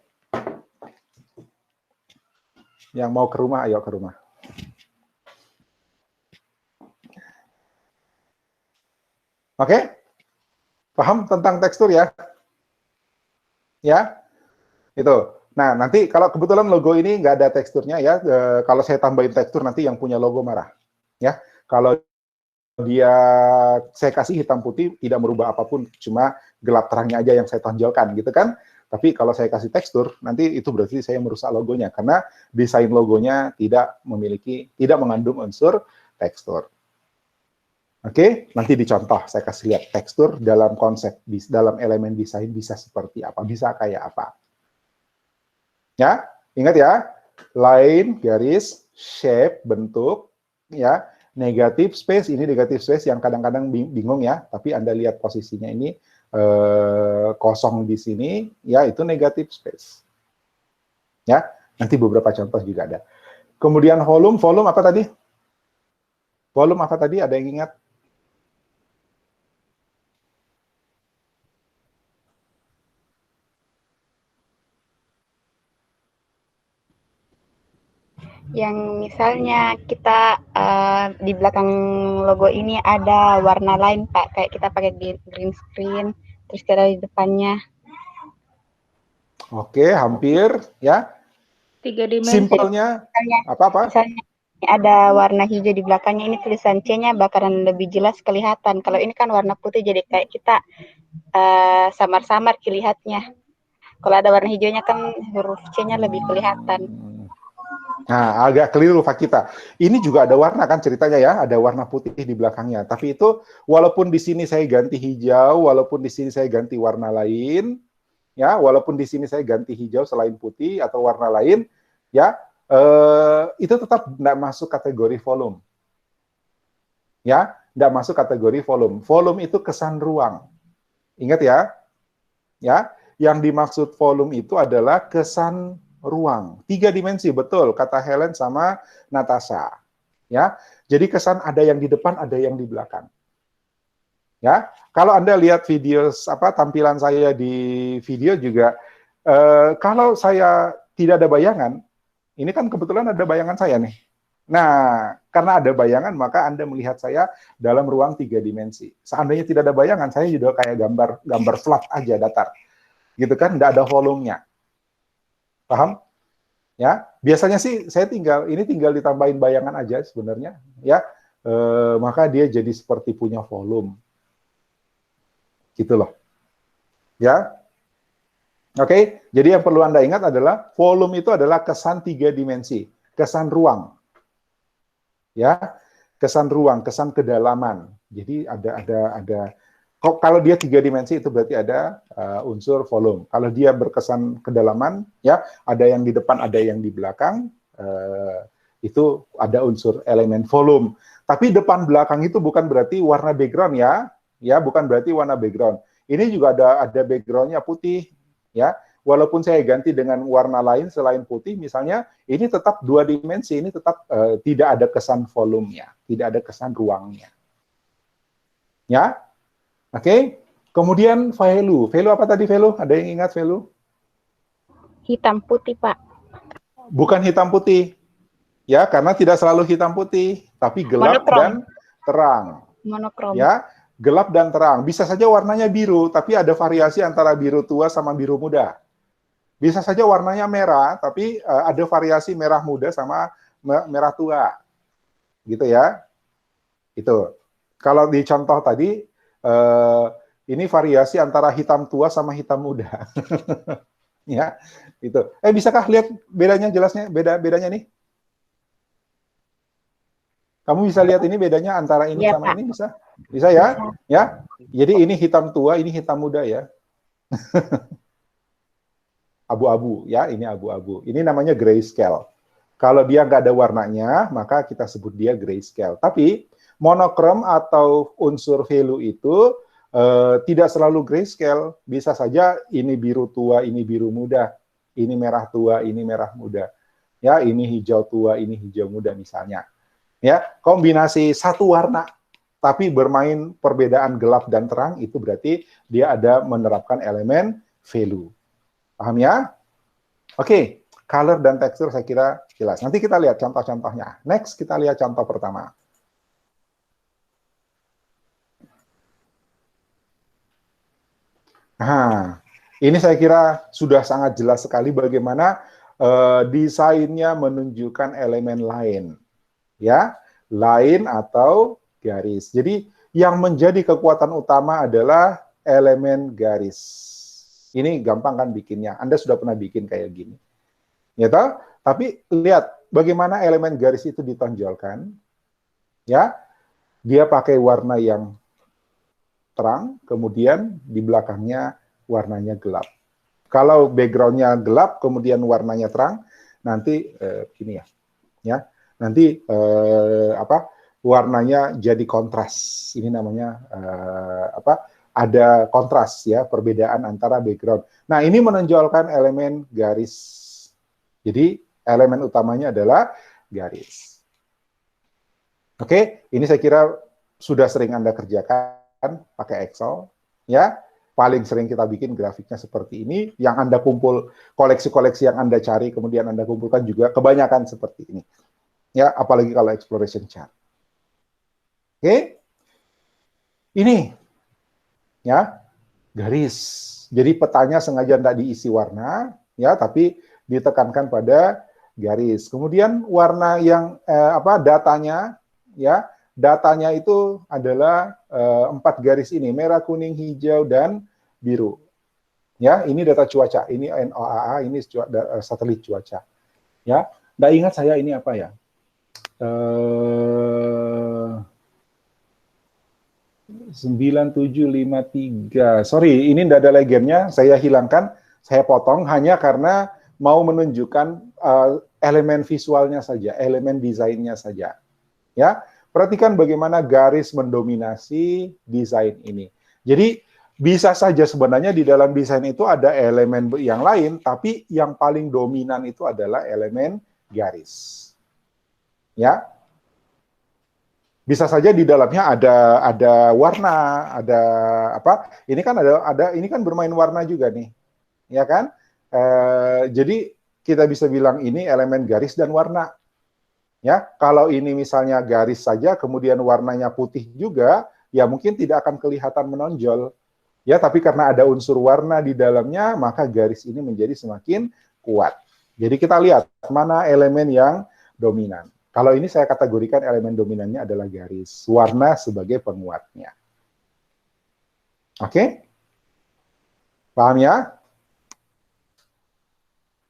Yang mau ke rumah, ayo ke rumah. Oke? Paham tentang tekstur ya? Ya? Itu. Nah, nanti kalau kebetulan logo ini nggak ada teksturnya ya, kalau saya tambahin tekstur nanti yang punya logo marah. Ya, kalau dia saya kasih hitam putih tidak merubah apapun, cuma gelap terangnya aja yang saya tonjolkan gitu kan. Tapi kalau saya kasih tekstur, nanti itu berarti saya merusak logonya karena desain logonya tidak mengandung unsur tekstur. Oke, nanti dicontoh saya kasih lihat tekstur dalam konsep dalam elemen desain bisa seperti apa, bisa kayak apa. Ya, ingat ya, line, garis, shape, bentuk, ya, negatif space, ini negatif space yang kadang-kadang bingung ya, tapi Anda lihat posisinya ini kosong di sini, ya itu negatif space. Ya, nanti beberapa contoh juga ada. Kemudian volume apa tadi? Volume apa tadi? Ada yang ingat? Yang misalnya kita di belakang logo ini ada warna lain, Pak. Kayak kita pakai green screen, terus kita di depannya. Oke, hampir ya. 3 dimensi. Simpelnya apa-apa? Misalnya ada warna hijau di belakangnya, ini tulisan C-nya bakalan lebih jelas kelihatan. Kalau ini kan warna putih, jadi kayak kita samar-samar kelihatnya. Kalau ada warna hijaunya kan huruf C-nya lebih kelihatan. Nah, agak keliru Pak kita. Ini juga ada warna kan ceritanya ya, ada warna putih di belakangnya. Tapi itu walaupun di sini saya ganti hijau, walaupun di sini saya ganti warna lain, ya, walaupun di sini saya ganti hijau selain putih atau warna lain, ya, itu tetap tidak masuk kategori volume. Ya, tidak masuk kategori volume. Volume itu kesan ruang. Ingat ya, ya, yang dimaksud volume itu adalah kesan ruang. 3 dimensi, betul, kata Helen sama Natasha. Ya, jadi kesan ada yang di depan, ada yang di belakang. Ya, kalau Anda lihat video tampilan saya di video juga, kalau saya tidak ada bayangan, ini kan kebetulan ada bayangan saya nih. Nah, karena ada bayangan, maka Anda melihat saya dalam ruang 3 dimensi. Seandainya tidak ada bayangan, saya juga kayak gambar flat aja, datar. Gitu kan, tidak ada volumenya. Paham? Ya, biasanya sih saya tinggal ditambahin bayangan aja sebenarnya, ya. Maka dia jadi seperti punya volume. Gitu loh. Ya. Oke, jadi yang perlu Anda ingat adalah volume itu adalah kesan 3 dimensi, kesan ruang. Ya, kesan ruang, kesan kedalaman. Jadi ada kalau dia 3 dimensi itu berarti ada unsur volume. Kalau dia berkesan kedalaman, ya ada yang di depan, ada yang di belakang, itu ada unsur elemen volume. Tapi depan belakang itu bukan berarti warna background ya bukan berarti warna background. Ini juga ada backgroundnya putih, ya. Walaupun saya ganti dengan warna lain selain putih, misalnya ini tetap 2 dimensi, ini tetap tidak ada kesan volumenya, tidak ada kesan ruangnya. Ya, oke. Kemudian value. Value apa tadi value? Ada yang ingat value? Hitam putih, Pak. Bukan hitam putih. Ya, karena tidak selalu hitam putih, tapi gelap Monokrom. dan terang. Monokrom. Ya, gelap dan terang. Bisa saja warnanya biru, tapi ada variasi antara biru tua sama biru muda. Bisa saja warnanya merah, tapi ada variasi merah muda sama merah tua. Gitu ya. Itu. Kalau di contoh tadi, ini variasi antara hitam tua sama hitam muda. Ya, itu. Bisakah lihat bedanya jelasnya? Bedanya nih? Kamu bisa lihat ini bedanya antara ini Ya, sama Pak. ini, bisa? Bisa ya? Ya. Jadi ini hitam tua, ini hitam muda ya. Abu-abu ya, ini abu-abu. Ini namanya grayscale. Kalau dia nggak ada warnanya, maka kita sebut dia grayscale. Tapi monokrom atau unsur value itu tidak selalu grayscale. Bisa saja ini biru tua, ini biru muda. Ini merah tua, ini merah muda. Ya, ini hijau tua, ini hijau muda misalnya. Ya, kombinasi satu warna tapi bermain perbedaan gelap dan terang, itu berarti dia ada menerapkan elemen value. Paham ya? Oke, color dan tekstur saya kira jelas. Nanti kita lihat contoh-contohnya. Next, kita lihat contoh pertama. Nah, ini saya kira sudah sangat jelas sekali bagaimana desainnya menunjukkan elemen lain. Ya, line atau garis. Jadi, yang menjadi kekuatan utama adalah elemen garis. Ini gampang kan bikinnya. Anda sudah pernah bikin kayak gini. Ya toh? Tapi lihat bagaimana elemen garis itu ditonjolkan. Ya, dia pakai warna yang terang, kemudian di belakangnya warnanya gelap. Kalau backgroundnya gelap, kemudian warnanya terang, nanti gini ya, nanti warnanya jadi kontras. Ini namanya ada kontras ya, perbedaan antara background. Nah, ini menonjolkan elemen garis. Jadi, elemen utamanya adalah garis. Oke, ini saya kira sudah sering Anda kerjakan pakai Excel, ya. Paling sering kita bikin grafiknya seperti ini, yang Anda kumpul, koleksi-koleksi yang Anda cari, kemudian Anda kumpulkan juga kebanyakan seperti ini. Ya, apalagi kalau exploration chart. Oke. Ini ya, garis. Jadi petanya sengaja tidak diisi warna, ya, tapi ditekankan pada garis. Kemudian warna yang datanya, ya, datanya itu adalah 4 garis ini, merah, kuning, hijau, dan biru. Ya, ini data cuaca, ini NOAA, ini satelit cuaca. Ya, nggak ingat saya ini apa ya? 9753. Sorry, ini tidak ada legendnya, saya hilangkan, saya potong hanya karena mau menunjukkan elemen visualnya saja, elemen desainnya saja. Ya, perhatikan bagaimana garis mendominasi desain ini. Jadi bisa saja sebenarnya di dalam desain itu ada elemen yang lain, tapi yang paling dominan itu adalah elemen garis. Ya, bisa saja di dalamnya ada warna, ada apa? Ini kan ini kan bermain warna juga nih, ya kan? Jadi kita bisa bilang ini elemen garis dan warna. Ya, kalau ini misalnya garis saja, kemudian warnanya putih juga, ya mungkin tidak akan kelihatan menonjol. Ya, tapi karena ada unsur warna di dalamnya, maka garis ini menjadi semakin kuat. Jadi kita lihat mana elemen yang dominan. Kalau ini saya kategorikan elemen dominannya adalah garis, warna sebagai penguatnya. Oke? Paham ya?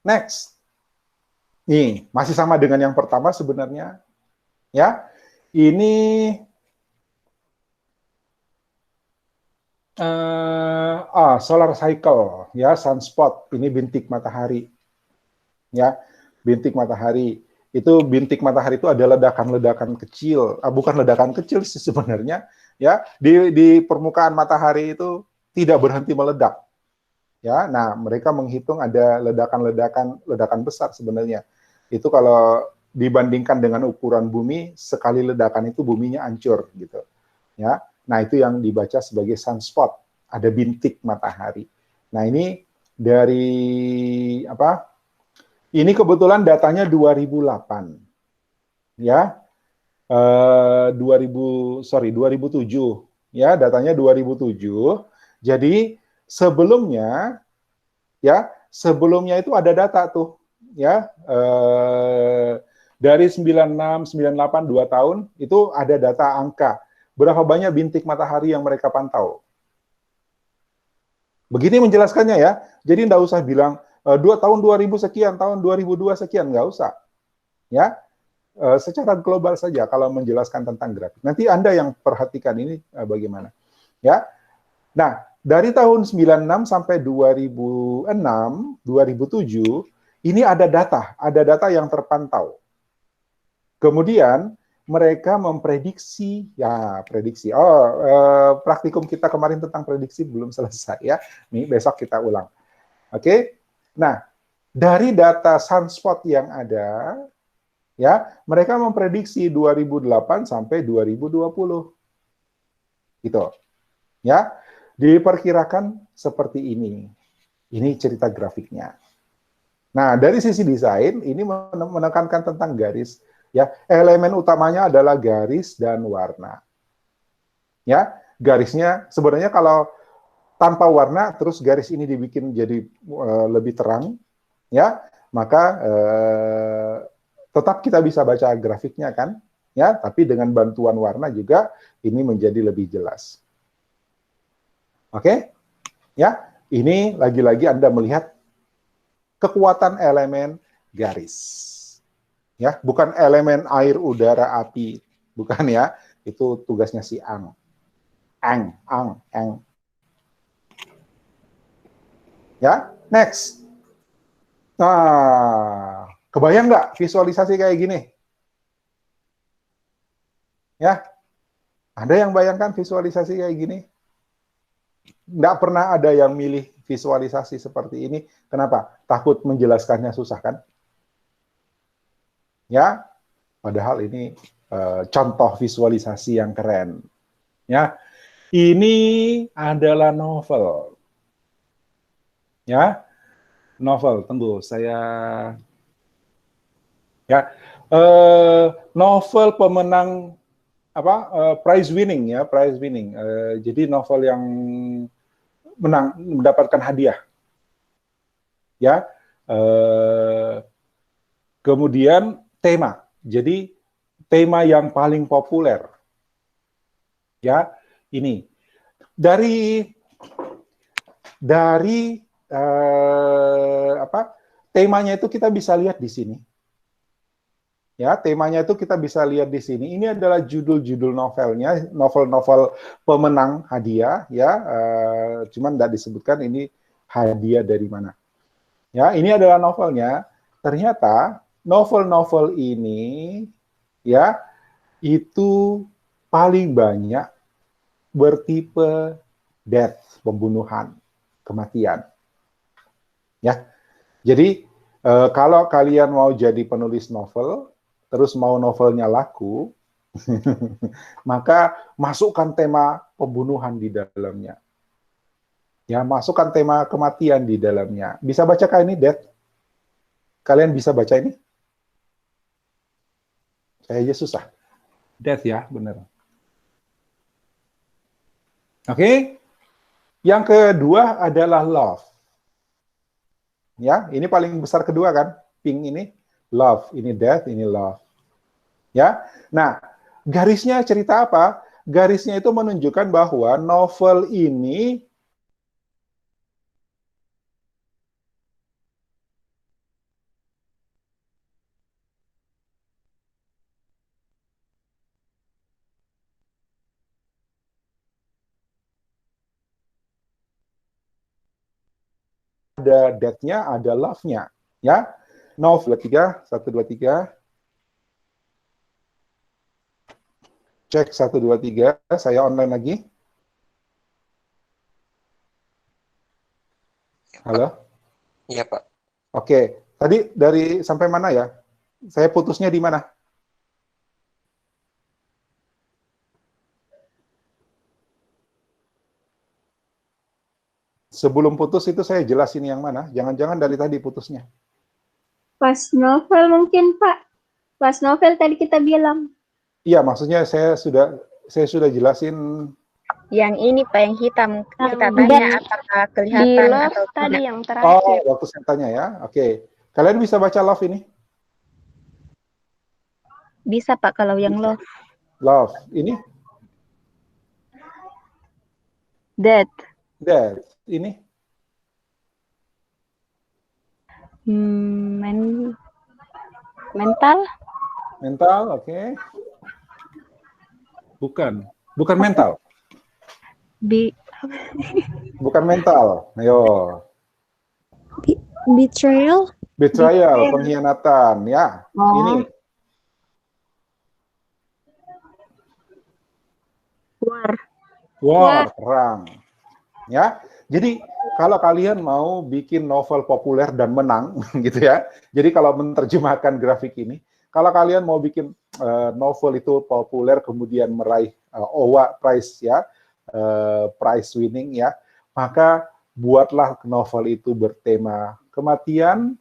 Next. Nih, masih sama dengan yang pertama sebenarnya. Ya, ini solar cycle, ya, sunspot. Ini bintik matahari. Ya, bintik matahari. Bintik matahari itu ada ledakan-ledakan kecil, bukan ledakan kecil sih sebenarnya, ya, di permukaan matahari itu tidak berhenti meledak. Ya, nah mereka menghitung ada ledakan besar sebenarnya. Itu kalau dibandingkan dengan ukuran bumi, sekali ledakan itu buminya hancur gitu. Ya, nah itu yang dibaca sebagai sunspot, ada bintik matahari. Nah ini dari apa? Ini kebetulan datanya 2008, ya, 2007, ya, datanya 2007. Jadi sebelumnya, ya, sebelumnya itu ada data tuh, ya, dari 96, 98, 2 tahun itu ada data angka berapa banyak bintik matahari yang mereka pantau. Begini menjelaskannya ya, jadi nggak usah bilang tahun 2000 sekian, tahun 2002 sekian, nggak usah. Ya, secara global saja kalau menjelaskan tentang grafik. Nanti Anda yang perhatikan ini bagaimana. Ya, nah dari tahun 96 sampai 2006, 2007, ini ada data yang terpantau. Kemudian mereka memprediksi, praktikum kita kemarin tentang prediksi belum selesai ya. Nih besok kita ulang. Oke. Nah, dari data sunspot yang ada, ya, mereka memprediksi 2008 sampai 2020. Gitu. Ya, diperkirakan seperti ini. Ini cerita grafiknya. Nah, dari sisi desain ini menekankan tentang garis, ya. Elemen utamanya adalah garis dan warna. Ya, garisnya sebenarnya kalau tanpa warna terus garis ini dibikin jadi lebih terang, ya, maka tetap kita bisa baca grafiknya kan, ya, tapi dengan bantuan warna juga ini menjadi lebih jelas. Oke, ya, ini lagi-lagi Anda melihat kekuatan elemen garis, ya, bukan elemen air, udara, api, bukan ya, itu tugasnya si Ang. Ya, next. Nah, kebayang nggak visualisasi kayak gini? Ya, ada yang bayangkan visualisasi kayak gini? Nggak pernah ada yang milih visualisasi seperti ini. Kenapa? Takut menjelaskannya susah kan? Ya, padahal ini contoh visualisasi yang keren. Ya, ini adalah novel. Ya, novel. Tunggu, saya ya, novel pemenang prize winning ya, prize winning. Jadi novel yang menang, mendapatkan hadiah. Ya, kemudian tema. Jadi tema yang paling populer. Ya, ini dari temanya itu kita bisa lihat di sini. Ya, temanya itu kita bisa lihat di sini. Ini adalah judul-judul novelnya, novel-novel pemenang hadiah, ya. Cuman tidak disebutkan ini hadiah dari mana. Ya, ini adalah novelnya. Ternyata novel-novel ini, ya, itu paling banyak bertipe death, pembunuhan, kematian. Ya, jadi kalau kalian mau jadi penulis novel, terus mau novelnya laku, maka masukkan tema pembunuhan di dalamnya. Ya, masukkan tema kematian di dalamnya. Bisa bacakan ini, Death? Kalian bisa baca ini? Saya aja susah. Death ya, benar. Oke. Yang kedua adalah love. Ya, ini paling besar kedua kan? Pink ini love, ini death, ini love. Ya. Nah, garisnya cerita apa? Garisnya itu menunjukkan bahwa novel ini ada death-nya, ada love-nya. Ya, Nov 23, 1, 2, 3. Cek 1, 2, 3, saya online lagi. Halo? Iya, Pak. Oke, tadi dari sampai mana ya? Saya putusnya di mana? Sebelum putus itu saya jelasin yang mana? Jangan-jangan dari tadi putusnya. Pas novel mungkin, Pak. Pas novel tadi kita bilang. Iya, maksudnya saya sudah jelasin. Yang ini Pak, yang hitam. Yang Kita tanya apakah Di kelihatan love atau tadi tidak. yang Oh, terakhir. waktu saya tanya ya. Oke. Kalian bisa baca love ini? Bisa Pak kalau yang love. Love. Ini? Death. Death. Ini? Mental. Mental, oke. Bukan. Bukan mental. Bukan mental. Ayo. Betrayal. Betrayal, pengkhianatan. Ya, ini. War, perang. Ya. Jadi kalau kalian mau bikin novel populer dan menang gitu ya. Jadi kalau menerjemahkan grafik ini, kalau kalian mau bikin novel itu populer kemudian meraih OWA prize ya, prize winning ya, maka buatlah novel itu bertema kematian,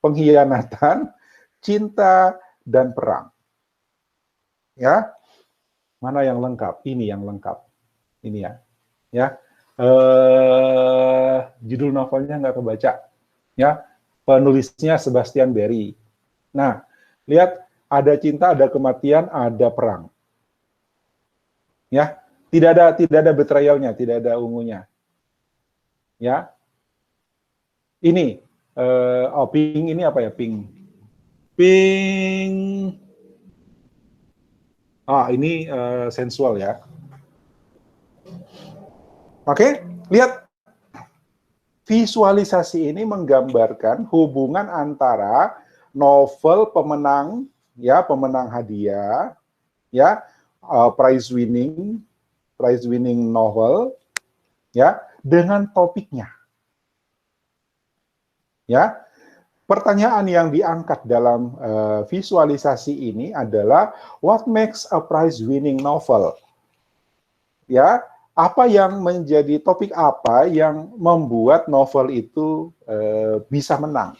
pengkhianatan, cinta dan perang. Ya. Mana yang lengkap? Ini yang lengkap. Ini ya. Ya. Judul novelnya nggak kebaca. Ya. Penulisnya Sebastian Barry. Nah, lihat ada cinta, ada kematian, ada perang. Ya. Tidak ada betrayalnya, tidak ada ungunya. Ya. Ini pink ini apa ya? Pink. Ini sensual ya. Oke, lihat. Visualisasi ini menggambarkan hubungan antara novel pemenang, ya, pemenang hadiah, ya, prize winning novel, ya, dengan topiknya. Ya, pertanyaan yang diangkat dalam visualisasi ini adalah what makes a prize winning novel? Ya, apa yang menjadi topik apa yang membuat novel itu bisa menang?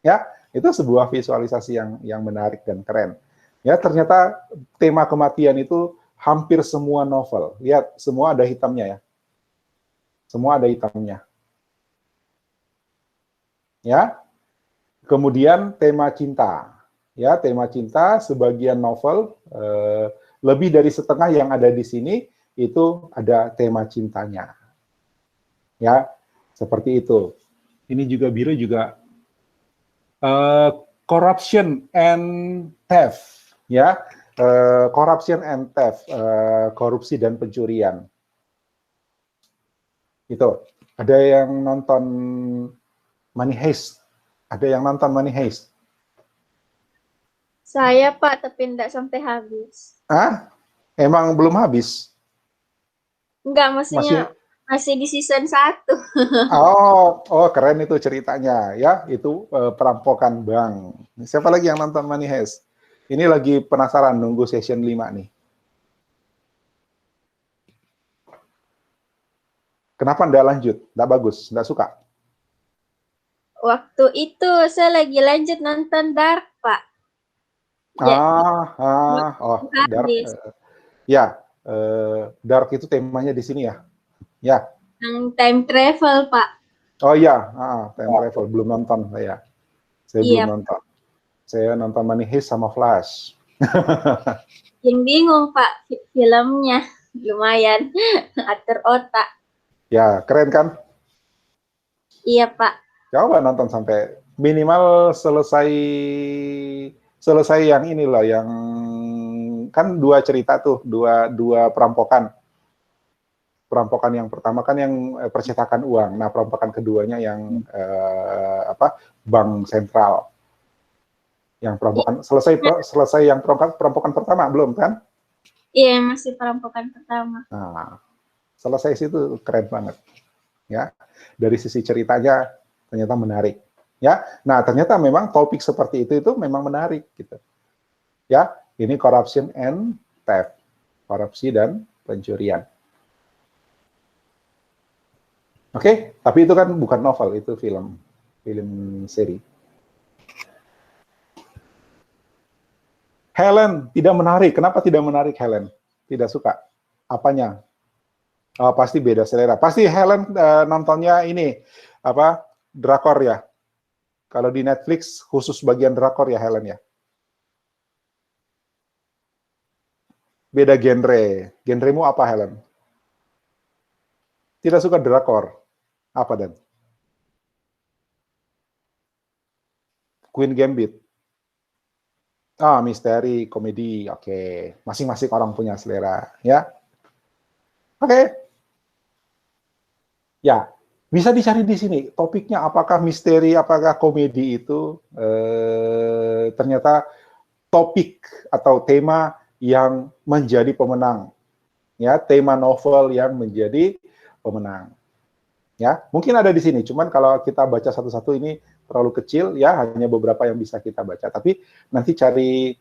Ya, itu sebuah visualisasi yang menarik dan keren. Ya, ternyata tema kematian itu hampir semua novel. Lihat, semua ada hitamnya ya. Semua ada hitamnya. Ya. Kemudian tema cinta. Ya, tema cinta sebagian novel lebih dari setengah yang ada di sini itu ada tema cintanya. Ya, seperti itu. Ini juga biru juga corruption and theft, ya. Corruption and theft, korupsi dan pencurian. Itu. Ada yang nonton Money Heist? Ada yang nonton Money Heist? Saya, Pak, tapi enggak sampai habis. Emang belum habis? Enggak, maksudnya masih di season 1. Oh, keren itu ceritanya ya. Itu perampokan bank. Siapa lagi yang nonton Money Heist? Ini lagi penasaran nunggu session 5 nih. Kenapa enggak lanjut? Enggak bagus, enggak suka? Waktu itu saya lagi lanjut nonton Dark, Pak. Dark. Ya, Dark itu temanya di sini ya. Ya. Yang time travel, Pak. Oh iya, time travel belum nonton saya. Belum nonton. Saya nonton Money Heist sama Flash. Yang bingung, Pak, filmnya lumayan atur otak. Ya, keren kan? Iya, Pak. Coba nonton sampai minimal selesai yang ini loh, yang kan 2 cerita tuh, dua perampokan. Perampokan yang pertama kan yang percetakan uang. Nah, perampokan keduanya yang bank sentral. Yang perampokan selesai yang perampokan pertama belum kan? Iya, masih perampokan pertama. Nah, selesai situ keren banget. Ya, dari sisi ceritanya ternyata menarik. Ya, nah ternyata memang topik seperti itu memang menarik gitu. Ya, ini corruption and theft, korupsi dan pencurian. Oke, tapi itu kan bukan novel, itu film seri. Helen tidak menarik. Kenapa tidak menarik Helen? Tidak suka. Apanya? Oh, pasti beda selera. Pasti Helen nontonnya ini drakor ya. Kalau di Netflix khusus bagian drakor ya Helen ya. Beda genre. Genremu apa Helen? Tidak suka drakor. Apa dan? Queen Gambit. Misteri, komedi. Oke. Masing-masing orang punya selera ya. Oke. Ya, bisa dicari di sini. Topiknya apakah misteri, apakah komedi itu ternyata topik atau tema yang menjadi pemenang. Ya, tema novel yang menjadi pemenang. Ya, mungkin ada di sini. Cuman kalau kita baca satu-satu ini terlalu kecil, ya hanya beberapa yang bisa kita baca. Tapi nanti cari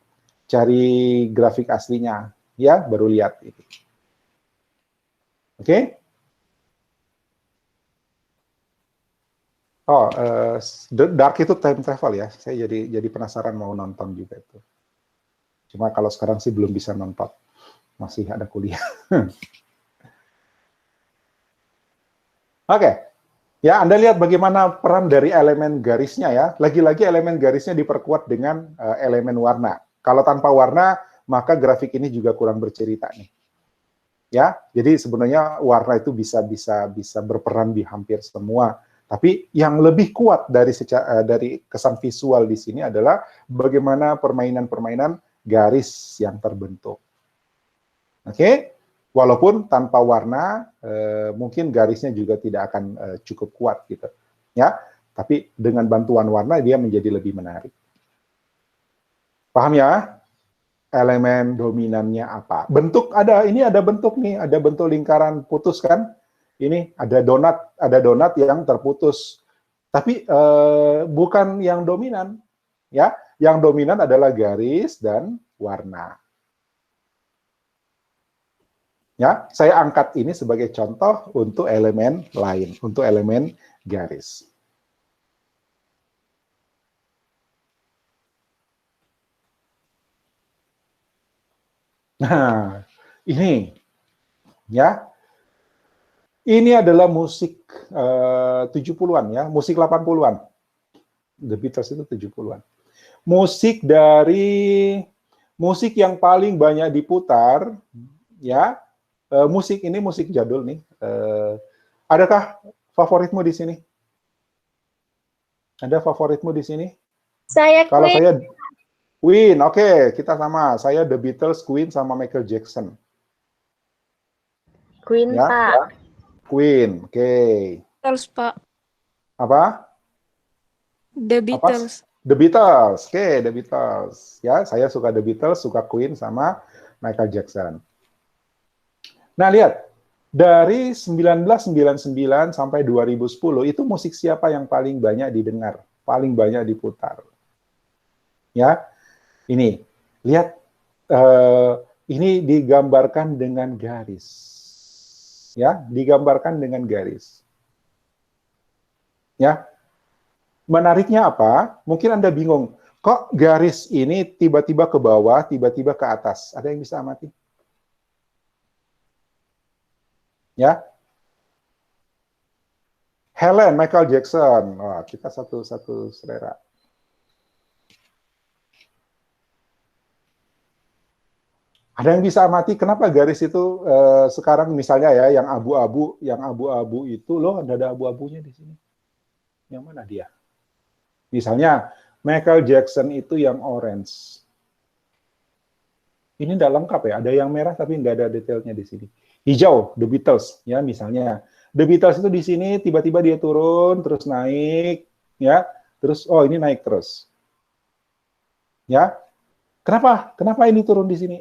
grafik aslinya, ya baru lihat itu. Oke? Oh, Dark itu time travel ya. Saya jadi penasaran mau nonton juga itu. Cuma kalau sekarang sih belum bisa nonton, masih ada kuliah. Oke, ya Anda lihat bagaimana peran dari elemen garisnya ya. Lagi-lagi elemen garisnya diperkuat dengan elemen warna. Kalau tanpa warna, maka grafik ini juga kurang bercerita nih. Ya, jadi sebenarnya warna itu bisa berperan di hampir semua. Tapi yang lebih kuat dari kesan visual di sini adalah bagaimana permainan-permainan garis yang terbentuk. Oke? Walaupun tanpa warna, mungkin garisnya juga tidak akan cukup kuat gitu, ya. Tapi dengan bantuan warna dia menjadi lebih menarik. Paham ya? Elemen dominannya apa? Bentuk ini ada bentuk nih, ada bentuk lingkaran putus kan? Ini ada donat yang terputus. Tapi bukan yang dominan, ya. Yang dominan adalah garis dan warna. Ya, saya angkat ini sebagai contoh untuk elemen lain, untuk elemen garis. Nah, ini ya. Ini adalah musik 70-an ya, musik 80-an. The Beatles itu 70-an. Musik yang paling banyak diputar ya. Musik ini musik jadul nih. Adakah favoritmu di sini? Ada favoritmu di sini? Kalau Queen. saya Queen, oke, kita sama. Saya The Beatles, Queen, sama Michael Jackson. Queen, ya? Pak. Queen, oke. Beatles, Pak. Apa? The Beatles. The Beatles, oke, The Beatles. Ya, saya suka The Beatles, suka Queen sama Michael Jackson. Nah, lihat. Dari 1999 sampai 2010, itu musik siapa yang paling banyak didengar? Paling banyak diputar? Ya, ini. Lihat, ini digambarkan dengan garis. Ya, digambarkan dengan garis. Ya, menariknya apa? Mungkin Anda bingung, kok garis ini tiba-tiba ke bawah, tiba-tiba ke atas? Ada yang bisa amati? Ya, Helen, Michael Jackson. Wah, kita satu selera. Ada yang bisa amati kenapa garis itu sekarang misalnya ya yang abu-abu itu loh ada abu-abunya di sini. Yang mana dia? Misalnya Michael Jackson itu yang orange. Ini tidak lengkap ya, ada yang merah tapi nggak ada detailnya di sini. Hijau, The Beatles, ya misalnya. The Beatles itu di sini tiba-tiba dia turun, terus naik, ya, terus oh ini naik terus, ya. Kenapa? Kenapa ini turun di sini?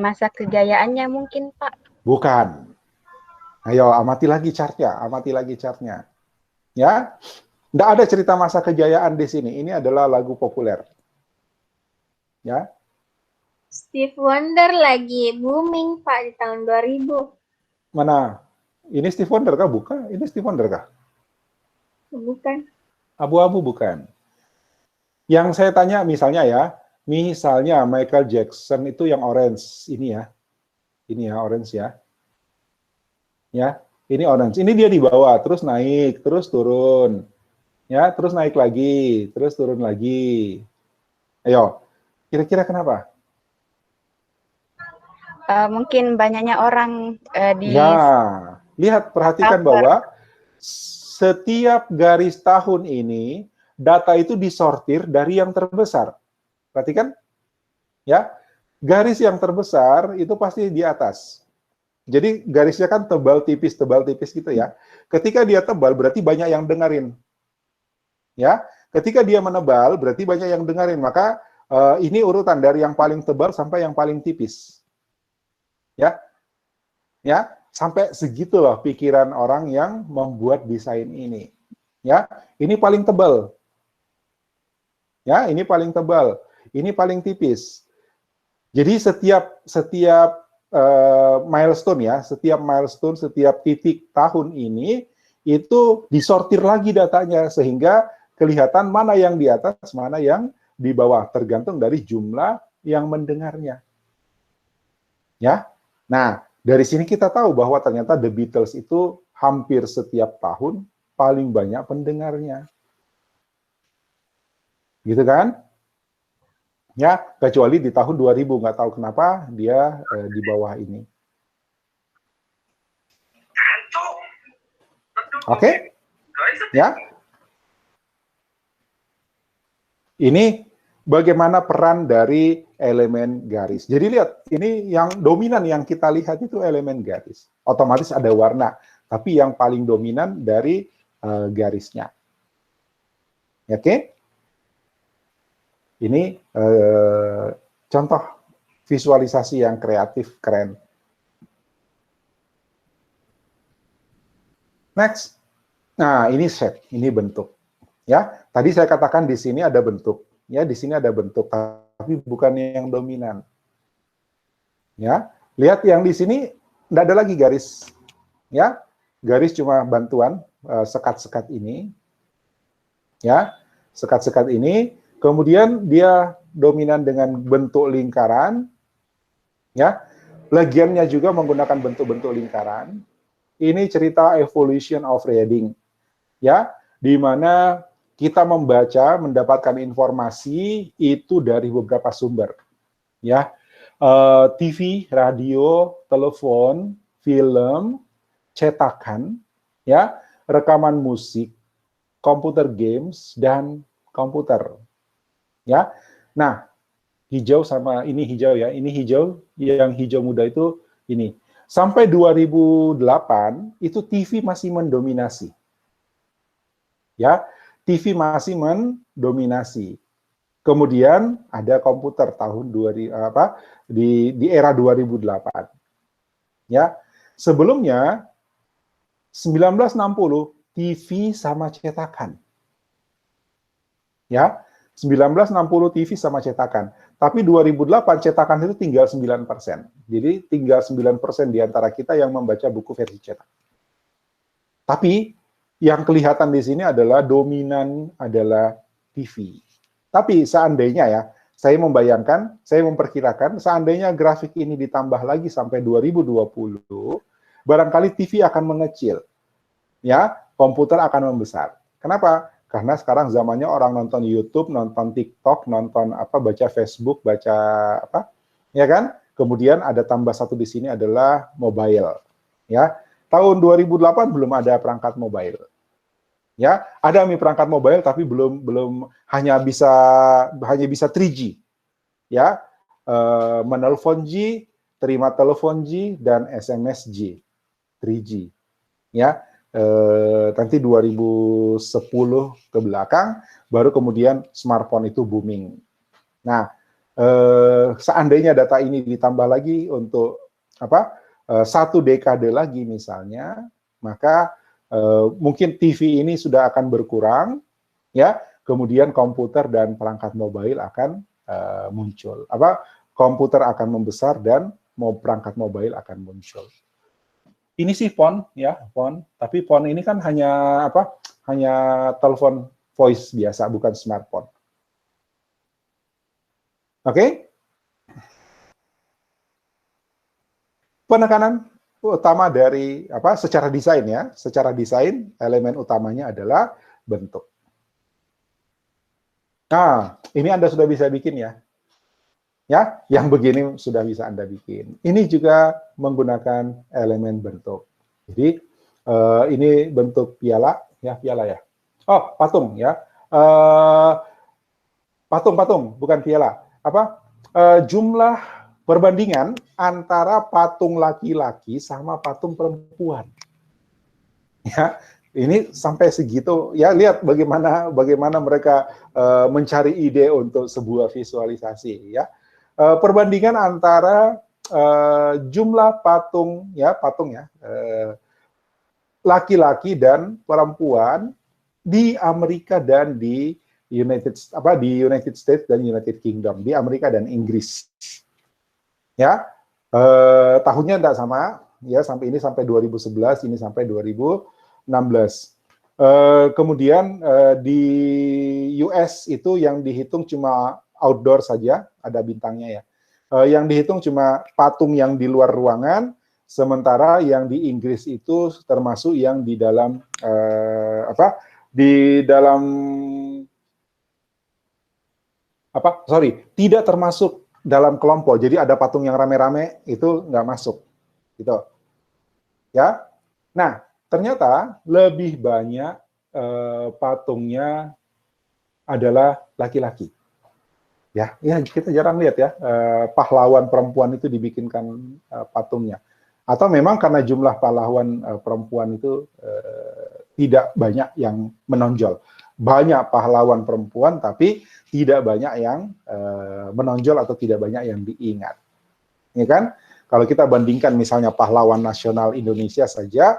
Masa kejayaannya mungkin, Pak. Bukan. Ayo amati lagi chartnya, amati lagi chartnya, ya. Tidak ada cerita masa kejayaan di sini. Ini adalah lagu populer, ya. Steve Wonder lagi booming, Pak, di tahun 2000. Mana? Ini Steve Wonder kah? Bukan. Ini Steve Wonder kah? Bukan. Abu-abu bukan. Yang saya tanya misalnya ya, misalnya Michael Jackson itu yang orange, ini ya orange ya. Ya, ini orange. Ini dia di bawah, terus naik, terus turun. Ya, terus naik lagi, terus turun lagi. Ayo, kira-kira kenapa? Mungkin banyaknya orang di Ya, lihat, perhatikan cover. bahwa setiap garis tahun ini, data itu disortir dari yang terbesar. Perhatikan, ya, garis yang terbesar itu pasti di atas. Jadi garisnya kan tebal tipis gitu ya. Ketika dia tebal berarti banyak yang dengerin. Ya, ketika dia menebal berarti banyak yang dengerin. Maka ini urutan dari yang paling tebal sampai yang paling tipis. Ya, ya, sampai segitu loh pikiran orang yang membuat desain ini. Ya, ini paling tebal. Ya, ini paling tebal. Ini paling tipis. Jadi setiap milestone ya, setiap milestone, setiap titik tahun ini itu disortir lagi datanya sehingga kelihatan mana yang di atas, mana yang di bawah, tergantung dari jumlah yang mendengarnya. Ya. Nah, dari sini kita tahu bahwa ternyata The Beatles itu hampir setiap tahun paling banyak pendengarnya. Gitu kan? Ya, kecuali di tahun 2000, nggak tahu kenapa dia di bawah ini. Oke? Ya. Ini bagaimana peran dari elemen garis. Jadi lihat, ini yang dominan yang kita lihat itu elemen garis. Otomatis ada warna, tapi yang paling dominan dari garisnya. Oke? Ini contoh visualisasi yang kreatif, keren. Next. Nah, ini shape, ini bentuk. Ya, tadi saya katakan di sini ada bentuk. Ya, di sini ada bentuk, tapi bukan yang dominan. Ya, lihat yang di sini tidak ada lagi garis. Ya, garis cuma bantuan sekat-sekat ini. Ya, sekat-sekat ini. Kemudian dia dominan dengan bentuk lingkaran. Ya, legiannya juga menggunakan bentuk-bentuk lingkaran. Ini cerita evolution of reading. Ya, di mana kita membaca, mendapatkan informasi itu dari beberapa sumber. Ya, TV, radio, telepon, film, cetakan, ya, rekaman musik, komputer games, dan komputer. Ya, nah, hijau sama ini hijau ya, ini hijau, yang hijau muda itu ini. Sampai 2008 itu TV masih mendominasi. Ya, TV masih mendominasi. Kemudian ada komputer tahun 2000 di era 2008. Ya. Sebelumnya 1960 TV sama cetakan. Ya. 1960 TV sama cetakan. Tapi 2008 cetakan itu tinggal 9%. Jadi tinggal 9% di antara kita yang membaca buku versi cetak. Tapi yang kelihatan di sini adalah dominan adalah TV. Tapi seandainya ya, saya membayangkan, saya memperkirakan, seandainya grafik ini ditambah lagi sampai 2020, barangkali TV akan mengecil. Ya, komputer akan membesar. Kenapa? Karena sekarang zamannya orang nonton YouTube, nonton TikTok, nonton baca Facebook, baca ya kan? Kemudian ada tambah satu di sini adalah mobile. Ya, tahun 2008 belum ada perangkat mobile. Ya, ada perangkat mobile tapi belum hanya bisa 3G. Ya, menelpon G, terima telepon G dan SMS G, 3G. Ya, nanti 2010 ke belakang, baru kemudian smartphone itu booming. Nah, seandainya data ini ditambah lagi untuk satu dekade lagi misalnya, maka mungkin TV ini sudah akan berkurang, ya. Kemudian komputer dan perangkat mobile akan muncul. Komputer akan membesar dan perangkat mobile akan muncul. Ini sih phone, ya, phone. Tapi phone ini kan hanya hanya telepon voice biasa, bukan smartphone. Oke? Penekanan utama dari secara desain ya, secara desain elemen utamanya adalah bentuk. Nah, ini Anda sudah bisa bikin ya. Ya, yang begini sudah bisa Anda bikin. Ini juga menggunakan elemen bentuk. Jadi ini bentuk piala ya. Oh, patung ya. Patung, bukan piala. Jumlah perbandingan antara patung laki-laki sama patung perempuan. Ya, ini sampai segitu ya, lihat bagaimana mereka mencari ide untuk sebuah visualisasi ya. Perbandingan antara jumlah patung laki-laki dan perempuan di Amerika dan di United States dan United Kingdom, di Amerika dan Inggris. Ya, tahunnya tidak sama ya, sampai 2011, ini sampai 2016. Kemudian di US itu yang dihitung cuma outdoor saja, ada bintangnya ya. Yang dihitung cuma patung yang di luar ruangan, sementara yang di Inggris itu termasuk yang di dalam tidak termasuk dalam kelompok. Jadi ada patung yang rame-rame itu nggak masuk, gitu. Ya. Nah, ternyata lebih banyak patungnya adalah laki-laki. Ya, kita jarang lihat ya pahlawan perempuan itu dibikinkan patungnya. Atau memang karena jumlah pahlawan perempuan itu tidak banyak yang menonjol. Banyak pahlawan perempuan, tapi tidak banyak yang menonjol atau tidak banyak yang diingat. Ya kan? Kalau kita bandingkan misalnya pahlawan nasional Indonesia saja,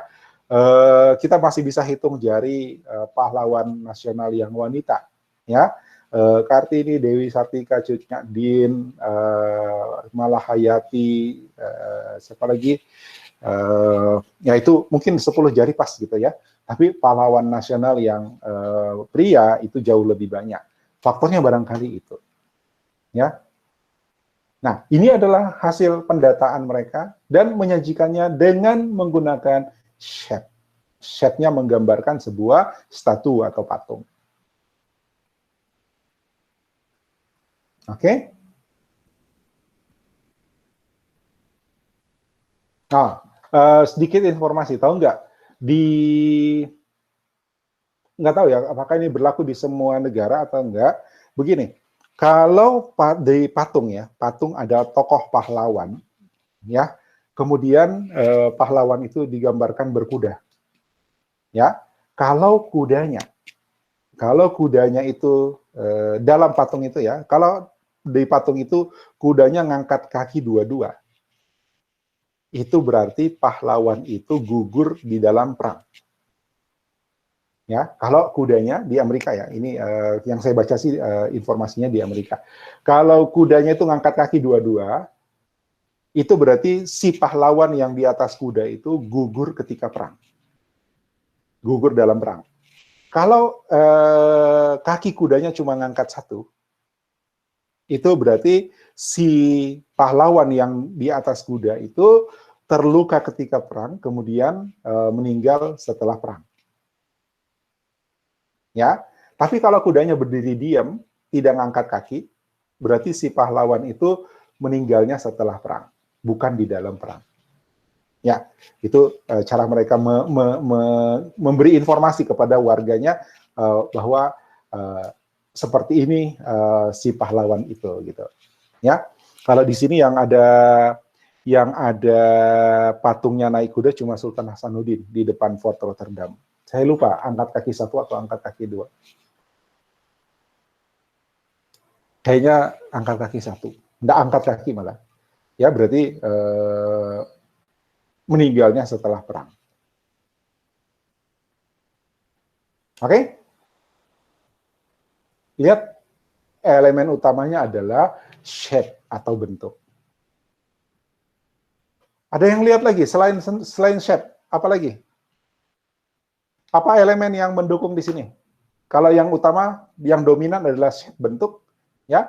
kita masih bisa hitung jari pahlawan nasional yang wanita. Ya, Kartini, Dewi Sartika, Cut Nyak-Dien, Malahayati, siapa lagi? Ya itu mungkin 10 jari pas gitu ya. Tapi pahlawan nasional yang pria itu jauh lebih banyak. Faktornya barangkali itu. Ya. Nah, ini adalah hasil pendataan mereka dan menyajikannya dengan menggunakan shape. Shape-nya menggambarkan sebuah statu atau patung. Oke? Nah, sedikit informasi, tahu nggak? Nggak tahu ya, apakah ini berlaku di semua negara atau enggak. Begini, kalau di patung ya, patung ada tokoh pahlawan, ya, kemudian pahlawan itu digambarkan berkuda. Ya, kalau kudanya itu dalam patung itu ya, kalau di patung itu kudanya ngangkat kaki dua-dua, itu berarti pahlawan itu gugur di dalam perang. Ya, kalau kudanya di Amerika ya, ini yang saya baca sih informasinya di Amerika. Kalau kudanya itu ngangkat kaki dua-dua, itu berarti si pahlawan yang di atas kuda itu gugur ketika perang. Gugur dalam perang. Kalau kaki kudanya cuma ngangkat satu, itu berarti si pahlawan yang di atas kuda itu terluka ketika perang, kemudian meninggal setelah perang. Ya, tapi kalau kudanya berdiri diam, tidak ngangkat kaki, berarti si pahlawan itu meninggalnya setelah perang, bukan di dalam perang. Ya, itu cara mereka memberi informasi kepada warganya bahwa seperti ini si pahlawan itu, gitu. Ya, kalau di sini yang ada yang ada patungnya naik kuda cuma Sultan Hasanuddin di depan Fort Rotterdam. Saya lupa angkat kaki 1 atau angkat kaki 2. Kayaknya angkat kaki 1. Nggak angkat kaki malah. Ya berarti meninggalnya setelah perang. Oke? Lihat, elemen utamanya adalah shape atau bentuk. Ada yang lihat lagi, selain shape, apa lagi? Apa elemen yang mendukung di sini? Kalau yang utama, yang dominan adalah shape, bentuk, ya.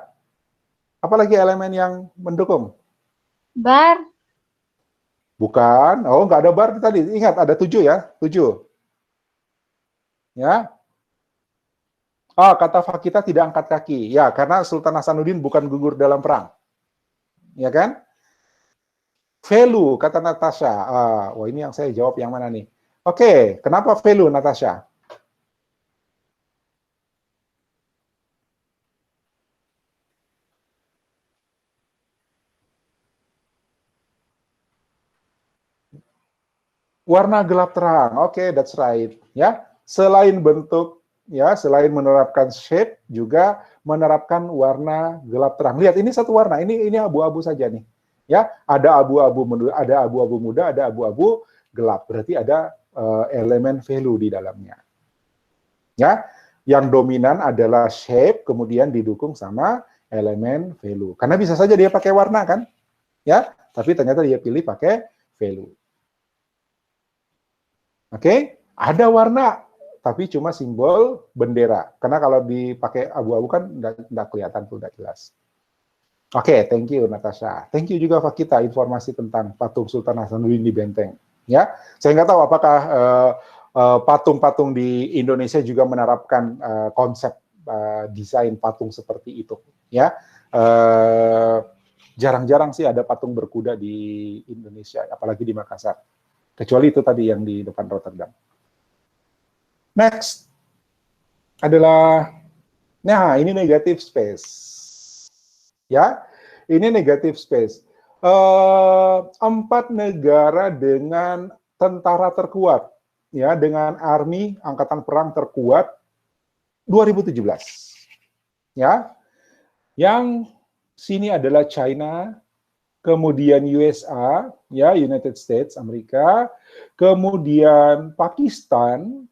Apalagi elemen yang mendukung? Bar. Bukan. Oh, nggak ada bar tadi. Ingat, ada 7 ya. 7. Ya. Oh, kata Fakita tidak angkat kaki. Ya, karena Sultan Hasanuddin bukan gugur dalam perang. Ya kan? Value, kata Natasha. Wah, ini yang saya jawab yang mana nih? Oke, kenapa value, Natasha? Warna gelap terang. Oke, that's right. Ya, selain bentuk, ya, selain menerapkan shape, juga menerapkan warna gelap terang. Lihat, ini satu warna. Ini abu-abu saja nih. Ya, ada abu-abu muda, ada abu-abu gelap. Berarti ada elemen value di dalamnya. Ya, yang dominan adalah shape, kemudian didukung sama elemen value. Karena bisa saja dia pakai warna kan? Ya, tapi ternyata dia pilih pakai value. Oke, ada warna, tapi cuma simbol bendera. Karena kalau dipakai abu-abu kan nggak kelihatan tuh, nggak jelas. Oke, thank you Natasha. Thank you juga Fakita, informasi tentang patung Sultan Hasanuddin di Benteng. Ya, saya nggak tahu apakah patung-patung di Indonesia juga menerapkan konsep desain patung seperti itu. Ya, jarang-jarang sih ada patung berkuda di Indonesia, apalagi di Makassar. Kecuali itu tadi yang di depan Rotterdam. Next adalah, nah ini negative space. Ya, ini negative space. 4 negara dengan tentara terkuat, ya, dengan army angkatan perang terkuat 2017. Ya, yang sini adalah China, kemudian USA, ya, United States, Amerika, kemudian Pakistan,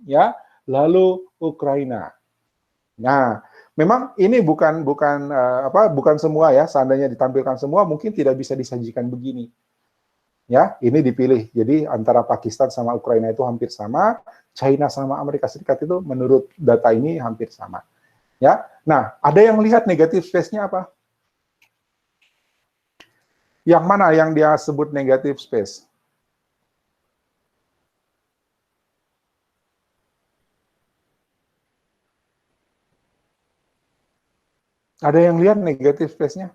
ya, lalu Ukraina. Nah, memang ini bukan semua ya. Seandainya ditampilkan semua, mungkin tidak bisa disajikan begini. Ya, ini dipilih. Jadi antara Pakistan sama Ukraina itu hampir sama, China sama Amerika Serikat itu menurut data ini hampir sama. Ya, nah, ada yang lihat negative space-nya apa? Yang mana yang dia sebut negative space? Ada yang lihat negative space-nya?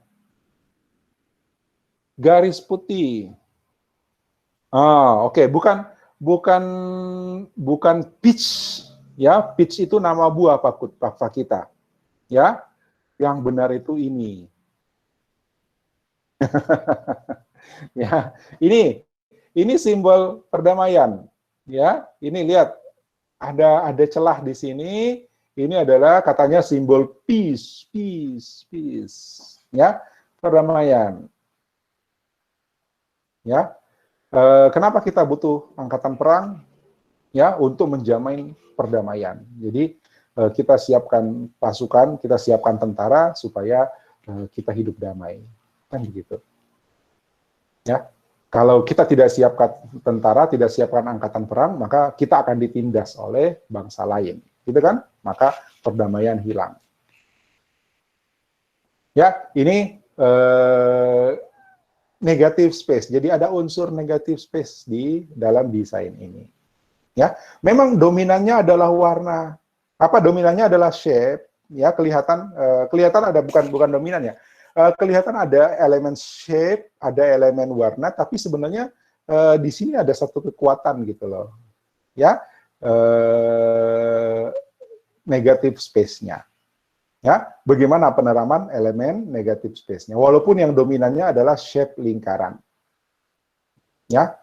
Garis putih. Oke. Bukan peach, ya. Peach itu nama buah Pak Fakita. Ya, yang benar itu ini. Ya, ini simbol perdamaian. Ya, ini lihat ada celah di sini. Ini adalah katanya simbol peace. Ya, perdamaian. Ya, kenapa kita butuh angkatan perang? Ya, untuk menjamin perdamaian. Jadi kita siapkan pasukan, kita siapkan tentara supaya kita hidup damai. Kan begitu. Ya, kalau kita tidak siapkan tentara, tidak siapkan angkatan perang, maka kita akan ditindas oleh bangsa lain, gitu kan? Maka perdamaian hilang. Ya, ini negative space. Jadi ada unsur negative space di dalam desain ini. Ya, memang dominannya adalah warna. Apa dominannya adalah shape? Ya, kelihatan ada bukan dominan ya. Kelihatan ada elemen shape, ada elemen warna, tapi sebenarnya di sini ada satu kekuatan gitu loh, ya, negative space-nya. Ya, bagaimana penerapan elemen negative space-nya? Walaupun yang dominannya adalah shape lingkaran, Ya,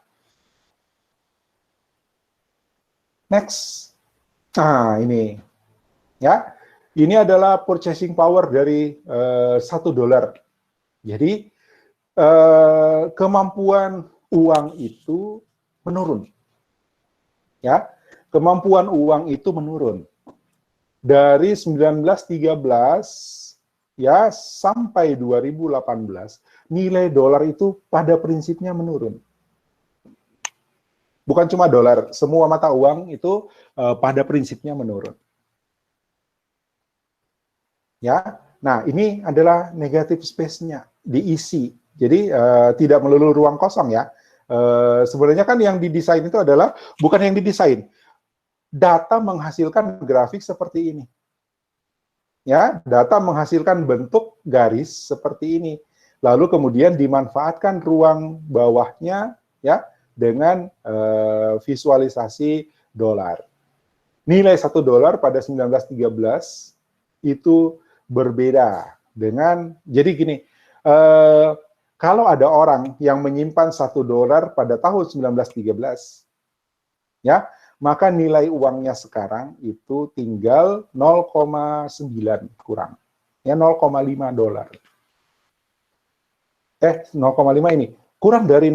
next. Nah, ini ya. Ini adalah purchasing power dari $1. Jadi kemampuan uang itu menurun. Ya, kemampuan uang itu menurun. Dari 1913 ya sampai 2018, nilai dolar itu pada prinsipnya menurun. Bukan cuma dolar, semua mata uang itu pada prinsipnya menurun. Ya, nah ini adalah negative space-nya diisi. Jadi tidak melulu ruang kosong ya. Sebenarnya kan yang didesain itu adalah bukan yang didesain. Data menghasilkan grafik seperti ini. Ya, data menghasilkan bentuk garis seperti ini. Lalu kemudian dimanfaatkan ruang bawahnya ya dengan visualisasi dolar. Nilai $1 pada 1913 itu berbeda dengan, jadi gini, kalau ada orang yang menyimpan $1 pada tahun 1913, ya, maka nilai uangnya sekarang itu tinggal 0,9 kurang, ya $0,5. 0,5 ini kurang dari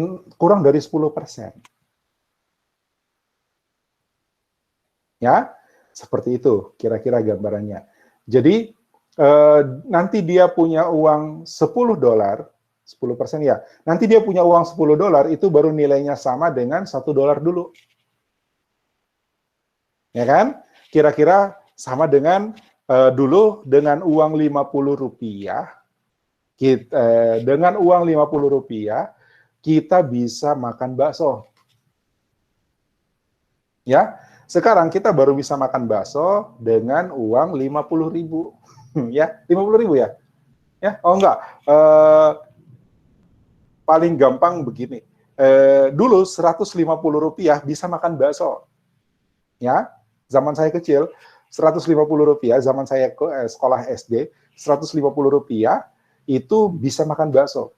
10%. Ya, seperti itu kira-kira gambarannya. Jadi nanti dia punya uang $10, 10% ya. Nanti dia punya uang $10 itu baru nilainya sama dengan $1 dulu. Ya kan? Kira-kira sama dengan dulu dengan uang Rp50. Dengan uang Rp50 kita bisa makan bakso. Ya. Sekarang kita baru bisa makan bakso dengan uang 50.000. Ya, 50.000 ya? Ya, oh enggak. Paling gampang begini. Dulu Rp150 bisa makan bakso. Ya, zaman saya kecil Rp150, zaman saya sekolah SD, Rp150 itu bisa makan bakso.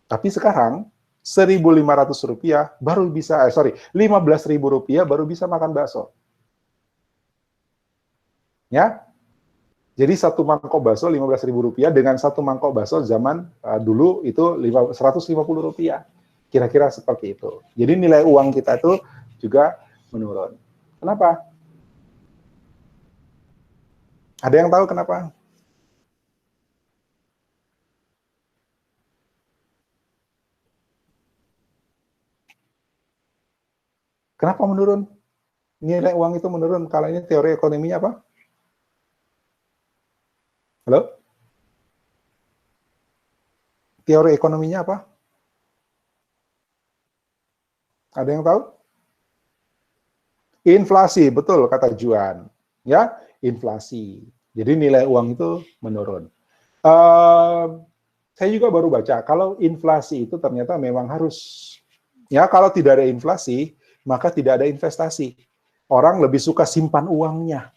Tapi sekarang Rp1.500 baru bisa, Rp15.000 baru bisa makan bakso. Ya, jadi satu mangkok bakso Rp15.000 dengan satu mangkok bakso zaman dulu itu Rp150. Kira-kira seperti itu. Jadi nilai uang kita itu juga menurun. Kenapa? Ada yang tahu kenapa? Kenapa menurun? Nilai uang itu menurun. Kalau ini teori ekonominya apa? Halo? Teori ekonominya apa? Ada yang tahu? Inflasi, betul kata Juan. Ya, inflasi. Jadi nilai uang itu menurun. Saya juga baru baca, kalau inflasi itu ternyata memang harus. Ya, kalau tidak ada inflasi, maka tidak ada investasi. Orang lebih suka simpan uangnya.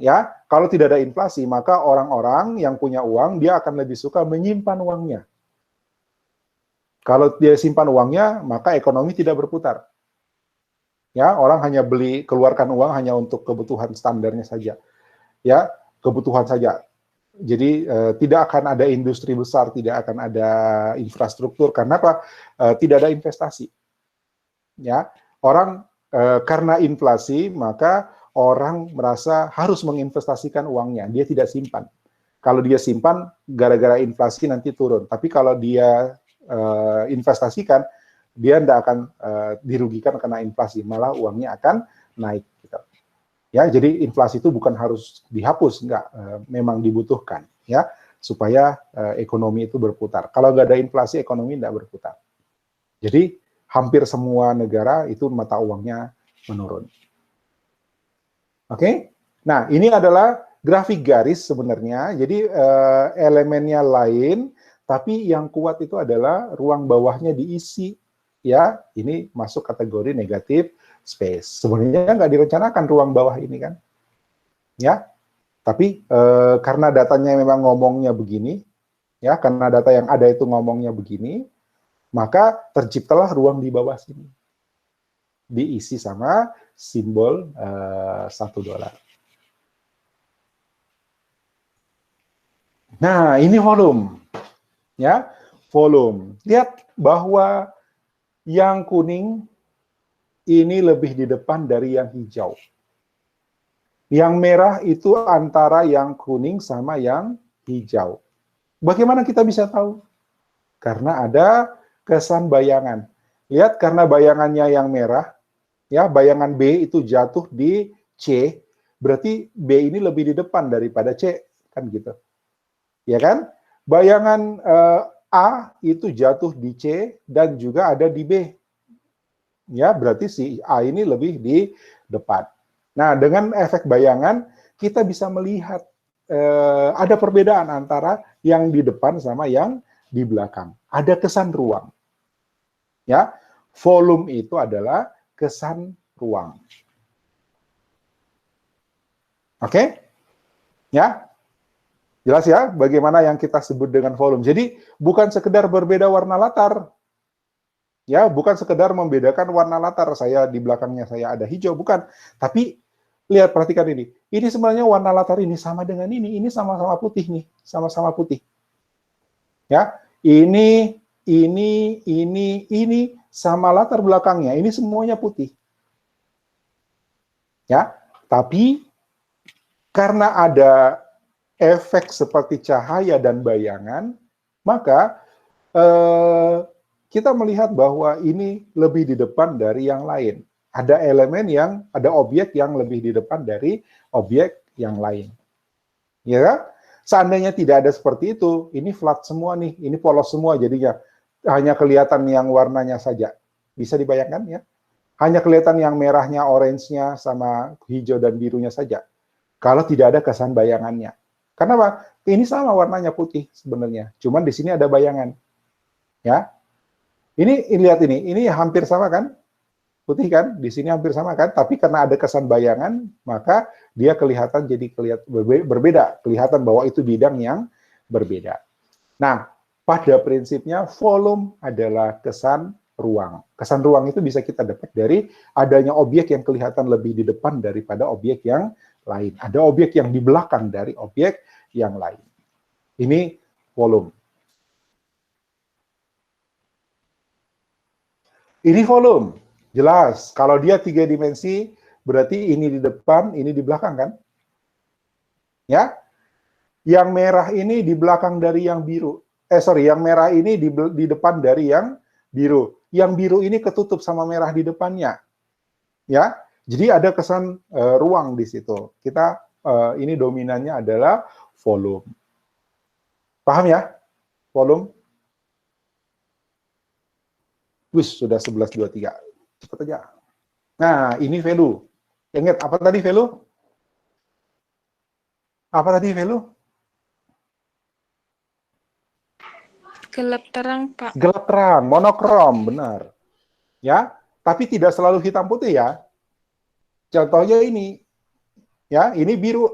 Ya, kalau tidak ada inflasi, maka orang-orang yang punya uang, dia akan lebih suka menyimpan uangnya. Kalau dia simpan uangnya, maka ekonomi tidak berputar. Ya, orang hanya keluarkan uang hanya untuk kebutuhan standarnya saja. Ya, kebutuhan saja. Jadi tidak akan ada industri besar, tidak akan ada infrastruktur. Karena apa? Tidak ada investasi. Ya, orang karena inflasi, maka orang merasa harus menginvestasikan uangnya. Dia tidak simpan. Kalau dia simpan, gara-gara inflasi nanti turun. Tapi kalau dia investasikan, dia tidak akan dirugikan karena inflasi, malah uangnya akan naik. Gitu. Ya, jadi inflasi itu bukan harus dihapus, enggak, memang dibutuhkan, ya, supaya ekonomi itu berputar. Kalau nggak ada inflasi, ekonomi tidak berputar. Jadi hampir semua negara itu mata uangnya menurun. Oke, nah ini adalah grafik garis sebenarnya. Jadi elemennya lain, tapi yang kuat itu adalah ruang bawahnya diisi. Ya, ini masuk kategori negatif space. Sebenarnya nggak direncanakan ruang bawah ini kan, ya. Tapi karena datanya memang ngomongnya begini, ya, karena data yang ada itu ngomongnya begini, Maka terciptalah ruang di bawah sini. Diisi sama simbol $1. Nah, ini volume. Ya, volume. Lihat bahwa yang kuning ini lebih di depan dari yang hijau. Yang merah itu antara yang kuning sama yang hijau. Bagaimana kita bisa tahu? Karena ada kesan bayangan. Lihat, karena bayangannya yang merah, ya, bayangan B itu jatuh di C, berarti B ini lebih di depan daripada C, kan gitu. Ya kan? Bayangan A itu jatuh di C dan juga ada di B. Ya, berarti si A ini lebih di depan. Nah, dengan efek bayangan, kita bisa melihat ada perbedaan antara yang di depan sama yang di belakang. Ada kesan ruang. Ya, volume itu adalah kesan ruang. Oke? Ya? Jelas ya, bagaimana yang kita sebut dengan volume. Jadi, bukan sekedar berbeda warna latar. Ya, bukan sekedar membedakan warna latar, saya di belakangnya saya ada hijau, bukan. Tapi lihat, perhatikan ini. Ini sebenarnya warna latar ini sama dengan ini sama-sama putih nih, sama-sama putih. Ya, ini sama latar belakangnya, ini semuanya putih. Ya, tapi karena ada efek seperti cahaya dan bayangan, maka kita melihat bahwa ini lebih di depan dari yang lain. Ada ada objek yang lebih di depan dari objek yang lain. Ya, seandainya tidak ada seperti itu, ini flat semua nih, ini polos semua, jadinya hanya kelihatan yang warnanya saja. Bisa dibayangkan ya? Hanya kelihatan yang merahnya, orange-nya, sama hijau dan birunya saja. Kalau tidak ada kesan bayangannya. Kenapa? Ini sama warnanya putih sebenarnya, cuman di sini ada bayangan. Ya, ini lihat ini hampir sama kan, putih kan, di sini hampir sama kan, tapi karena ada kesan bayangan, maka dia kelihatan jadi berbeda, kelihatan bahwa itu bidang yang berbeda. Nah, pada prinsipnya volume adalah kesan ruang. Kesan ruang itu bisa kita dapat dari adanya objek yang kelihatan lebih di depan daripada objek yang lain. Ada objek yang di belakang dari objek yang lain. Ini volume. Ini volume. Jelas, kalau dia 3 dimensi, berarti ini di depan, ini di belakang kan? Ya? Yang merah ini di belakang dari yang biru. Yang merah ini di depan dari yang biru. Yang biru ini ketutup sama merah di depannya. Ya? Jadi ada kesan ruang di situ. Kita ini dominannya adalah volume. Paham ya? Volume. Wis, sudah 11.23. Cepat aja. Nah, ini value. Ingat, apa tadi value? Apa tadi value? Gelap terang, Pak. Gelap terang, monokrom, benar. Ya, tapi tidak selalu hitam putih ya. Contohnya ini. Ya, ini biru.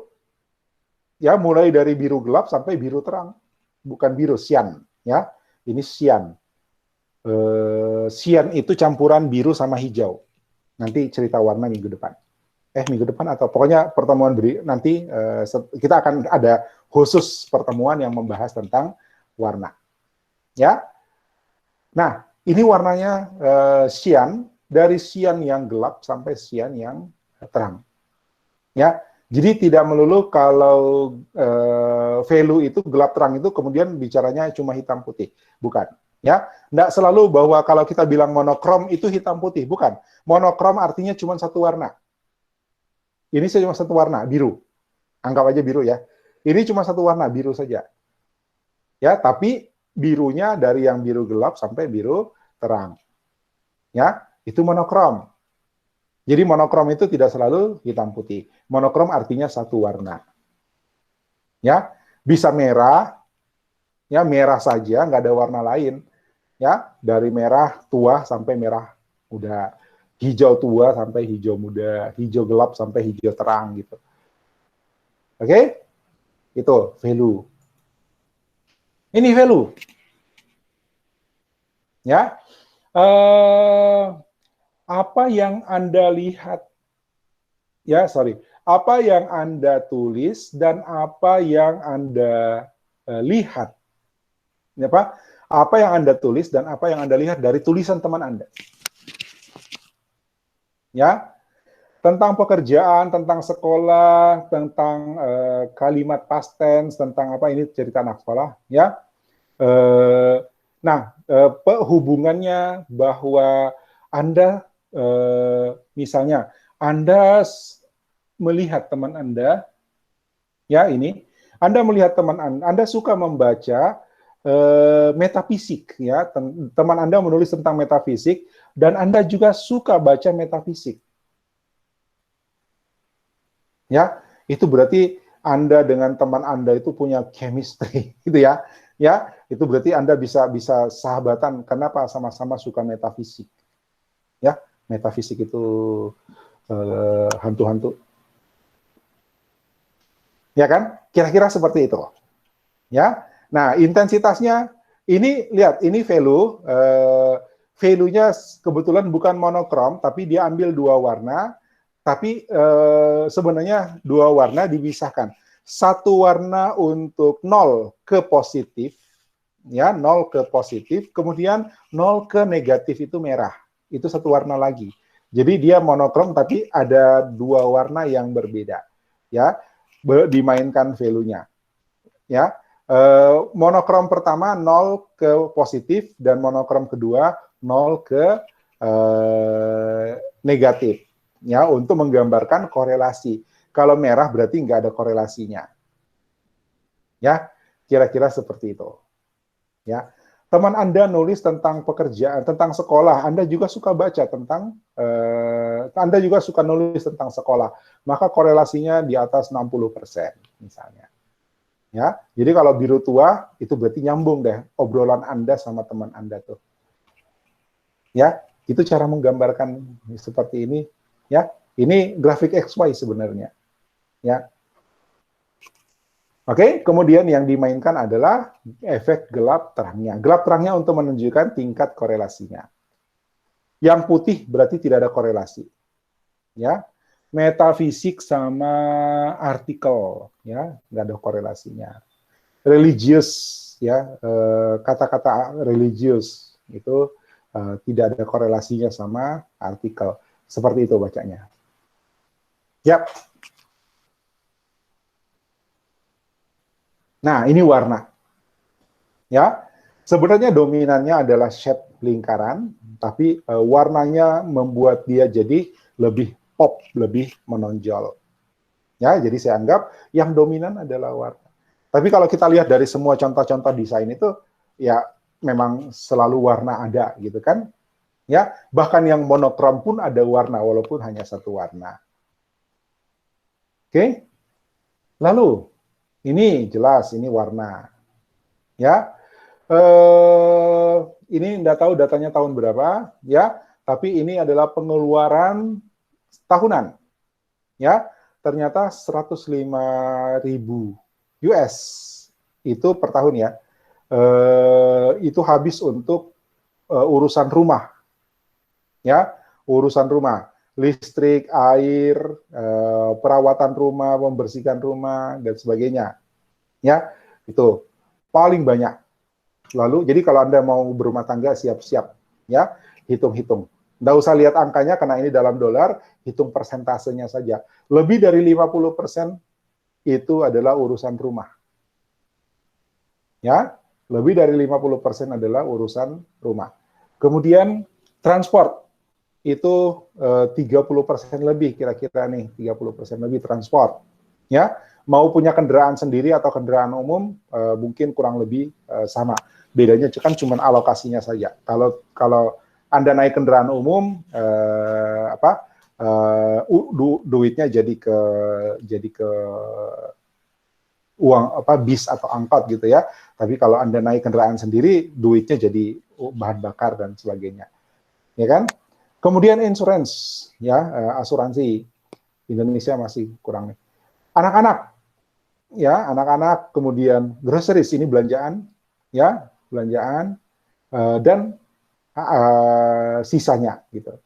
Ya, mulai dari biru gelap sampai biru terang. Bukan biru, cyan. Ya, ini cyan. Cyan itu campuran biru sama hijau. Nanti cerita warna minggu depan. Minggu depan atau pokoknya pertemuan nanti kita akan ada khusus pertemuan yang membahas tentang warna. Ya. Nah, ini warnanya cyan, dari cyan yang gelap sampai cyan yang terang. Ya. Jadi tidak melulu kalau value itu gelap terang itu kemudian bicaranya cuma hitam putih. Bukan. Ya, nggak selalu bahwa kalau kita bilang monokrom itu hitam putih, bukan. Monokrom artinya cuma satu warna. Ini cuma satu warna, biru. Anggap aja biru ya. Ini cuma satu warna, biru saja. Ya, tapi birunya dari yang biru gelap sampai biru terang. Ya, itu monokrom. Jadi monokrom itu tidak selalu hitam putih. Monokrom artinya satu warna. Ya, bisa merah, ya merah saja, nggak ada warna lain. Ya, dari merah tua sampai merah muda, hijau tua sampai hijau muda, hijau gelap sampai hijau terang gitu. Oke? Itu value. Ini value. Ya, apa yang Anda lihat, apa yang Anda tulis dan apa yang Anda lihat, ya Pak, apa yang Anda tulis dan apa yang Anda lihat dari tulisan teman Anda, ya, tentang pekerjaan, tentang sekolah, tentang kalimat past tense, tentang apa ini cerita anak sekolah, ya. Nah, hubungannya bahwa Anda, misalnya, Anda melihat teman Anda, ya ini, Anda melihat teman Anda suka membaca metafisik, ya, teman Anda menulis tentang metafisik, dan Anda juga suka baca metafisik. Ya, itu berarti Anda dengan teman Anda itu punya chemistry, gitu ya. Ya, itu berarti Anda bisa sahabatan. Kenapa? Sama-sama suka metafisik. Ya, metafisik itu hantu-hantu. Ya kan? Kira-kira seperti itu. Ya. Nah, intensitasnya ini lihat, ini value, value-nya kebetulan bukan monokrom, tapi dia ambil dua warna, tapi sebenarnya dua warna dipisahkan. Satu warna untuk 0 ke positif, ya, 0 ke positif, kemudian 0 ke negatif itu merah. Itu satu warna lagi. Jadi dia monokrom tapi ada dua warna yang berbeda. Ya, dimainkan value-nya. Ya, monokrom pertama 0 ke positif dan monokrom kedua 0 ke negatif. Ya, untuk menggambarkan korelasi. Kalau merah berarti nggak ada korelasinya. Ya, kira-kira seperti itu. Ya, teman Anda nulis tentang pekerjaan, tentang sekolah, Anda juga suka baca tentang, Anda juga suka nulis tentang sekolah, maka korelasinya di atas 60% misalnya. Ya, jadi kalau biru tua itu berarti nyambung deh obrolan Anda sama teman Anda tuh. Ya, itu cara menggambarkan seperti ini. Ya, ini grafik XY sebenarnya. Ya. Oke, kemudian yang dimainkan adalah efek gelap terangnya. Gelap terangnya untuk menunjukkan tingkat korelasinya. Yang putih berarti tidak ada korelasi. Ya, metafisik sama artikel, ya, nggak ada korelasinya. Religius, ya, kata-kata religius itu tidak ada korelasinya sama artikel. Seperti itu bacanya. Yap. Nah, ini warna. Ya, sebenarnya dominannya adalah shape lingkaran, tapi warnanya membuat dia jadi lebih pop, lebih menonjol. Ya, jadi saya anggap yang dominan adalah warna. Tapi kalau kita lihat dari semua contoh-contoh desain itu, ya memang selalu warna ada, gitu kan? Ya, bahkan yang monokrom pun ada warna, walaupun hanya satu warna. Oke? Lalu, ini jelas, ini warna. Ya, ini nggak tahu datanya tahun berapa, ya, tapi ini adalah pengeluaran tahunan. Ya, ternyata 105.000 US itu per tahun ya. Itu habis untuk urusan rumah. Ya, urusan rumah, listrik, air, perawatan rumah, membersihkan rumah dan sebagainya. Ya, itu paling banyak. Lalu, jadi kalau Anda mau berumah tangga, siap-siap, ya, hitung-hitung. Nggak usah lihat angkanya, karena ini dalam dolar, hitung persentasenya saja. Lebih dari 50% itu adalah urusan rumah. Ya, lebih dari 50% adalah urusan rumah. Kemudian, transport, itu 30% lebih, kira-kira nih, 30% lebih transport. Ya, mau punya kendaraan sendiri atau kendaraan umum, mungkin kurang lebih sama. Bedanya kan cuma alokasinya saja. Kalau Anda naik kendaraan umum, duitnya jadi ke uang bis atau angkot gitu ya. Tapi kalau Anda naik kendaraan sendiri, duitnya jadi bahan bakar dan sebagainya. Ya kan? Kemudian insurance, ya, asuransi. Indonesia masih kurang nih. Anak-anak, ya, anak-anak, kemudian groceries, ini belanjaan, ya, belanjaan, dan sisanya gitu.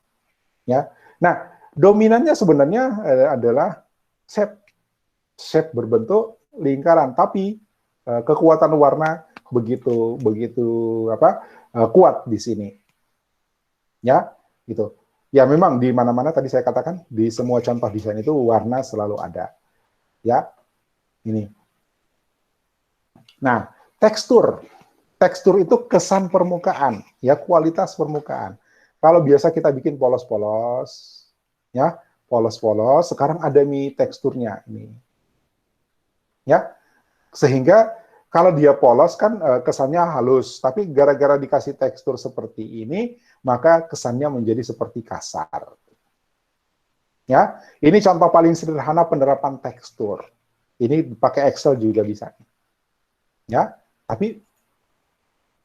Ya. Nah, dominannya sebenarnya adalah shape berbentuk lingkaran, tapi kekuatan warna begitu kuat di sini. Ya, gitu. Ya memang di mana-mana tadi saya katakan di semua contoh desain itu warna selalu ada. Ya. Ini. Nah, tekstur itu kesan permukaan, ya kualitas permukaan. Kalau biasa kita bikin polos-polos, ya polos-polos, sekarang ada teksturnya ini, ya sehingga kalau dia polos kan kesannya halus, tapi gara-gara dikasih tekstur seperti ini, maka kesannya menjadi seperti kasar. Ya, ini contoh paling sederhana penerapan tekstur. Ini pakai Excel juga bisa. Ya, tapi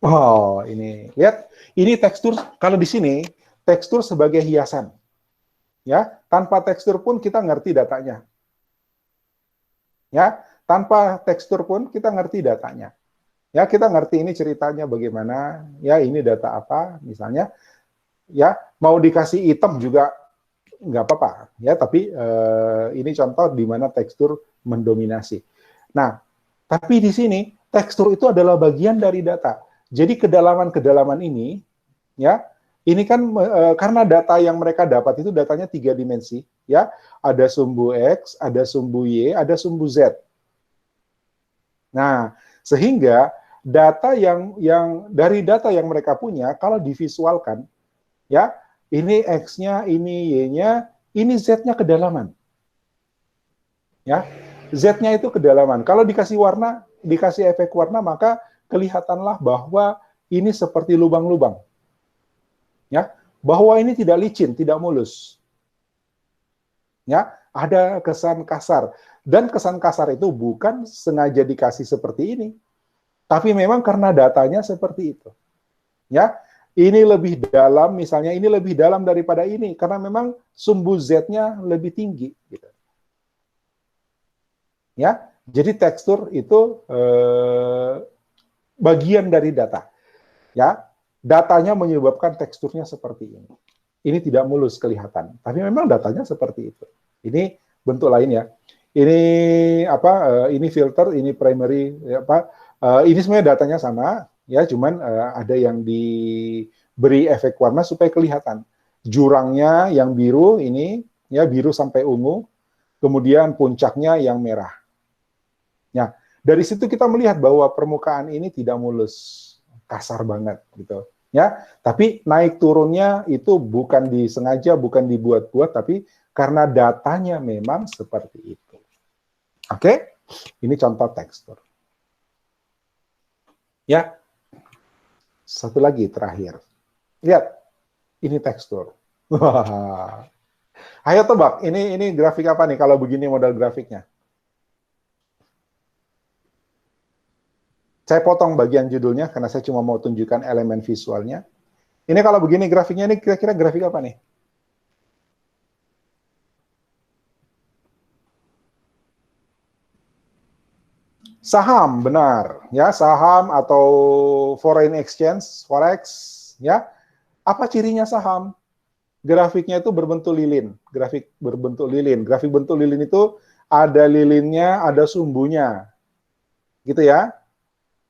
oh, ini lihat, ini tekstur. Kalau di sini tekstur sebagai hiasan, ya, tanpa tekstur pun kita ngerti datanya, ya, tanpa tekstur pun kita ngerti datanya, ya, kita ngerti ini ceritanya bagaimana, ya, ini data apa, misalnya, ya, mau dikasih hitam juga nggak apa-apa, ya, tapi ini contoh di mana tekstur mendominasi. Nah, tapi di sini tekstur itu adalah bagian dari data. Jadi kedalaman-kedalaman ini, ya, ini kan karena data yang mereka dapat itu datanya 3 dimensi, ya, ada sumbu X, ada sumbu Y, ada sumbu Z. Nah, sehingga data yang dari data yang mereka punya, kalau divisualkan, ya, ini X-nya, ini Y-nya, ini Z-nya kedalaman, ya, Z-nya itu kedalaman. Kalau dikasih warna, dikasih efek warna, maka kelihatanlah bahwa ini seperti lubang-lubang, ya, bahwa ini tidak licin, tidak mulus, ya, ada kesan kasar, dan kesan kasar itu bukan sengaja dikasih seperti ini, tapi memang karena datanya seperti itu, ya, ini lebih dalam, misalnya ini lebih dalam daripada ini, karena memang sumbu Z-nya lebih tinggi, gitu, ya, jadi tekstur itu bagian dari data, ya, datanya menyebabkan teksturnya seperti ini. Ini tidak mulus kelihatan, tapi memang datanya seperti itu. Ini bentuk lain ya. Ini ini filter, ini primary, ini sebenarnya datanya sama, ya, cuman ada yang diberi efek warna supaya kelihatan. Jurangnya yang biru ini, ya, biru sampai ungu, kemudian puncaknya yang merah. Ya. Dari situ kita melihat bahwa permukaan ini tidak mulus, kasar banget gitu, ya. Tapi naik turunnya itu bukan disengaja, bukan dibuat-buat, tapi karena datanya memang seperti itu. Oke, ini contoh tekstur. Ya, satu lagi terakhir. Lihat, ini tekstur. Ayo tebak, ini grafik apa nih kalau begini model grafiknya? Saya potong bagian judulnya karena saya cuma mau tunjukkan elemen visualnya. Ini kalau begini grafiknya, ini kira-kira grafik apa nih? Saham, benar. Ya, saham atau foreign exchange, forex, ya. Apa cirinya saham? Grafiknya itu berbentuk lilin, grafik berbentuk lilin. Grafik bentuk lilin itu ada lilinnya, ada sumbunya. Gitu ya.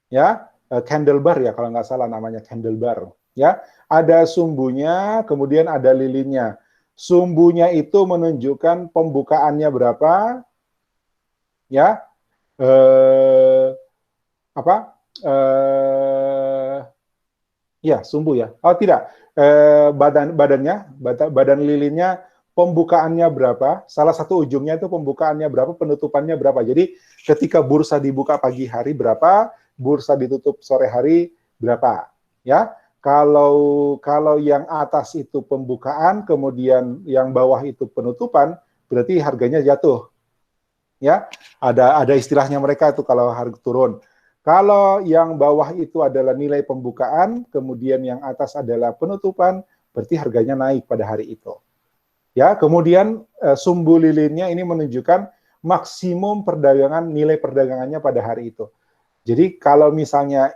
Ya, candle bar ya kalau nggak salah namanya candle bar, ya, ada sumbunya, kemudian ada lilinnya. Sumbunya itu menunjukkan pembukaannya berapa, ya, ya sumbu ya, oh tidak, badan lilinnya pembukaannya berapa, salah satu ujungnya itu pembukaannya berapa, penutupannya berapa. Jadi ketika bursa dibuka pagi hari berapa, bursa ditutup sore hari berapa, ya. Kalau yang atas itu pembukaan, kemudian yang bawah itu penutupan, berarti harganya jatuh, ya. Ada istilahnya mereka itu kalau harga turun. Kalau yang bawah itu adalah nilai pembukaan, kemudian yang atas adalah penutupan, berarti harganya naik pada hari itu. Ya, kemudian sumbu lilinnya ini menunjukkan maksimum perdagangan, nilai perdagangannya pada hari itu. Jadi kalau misalnya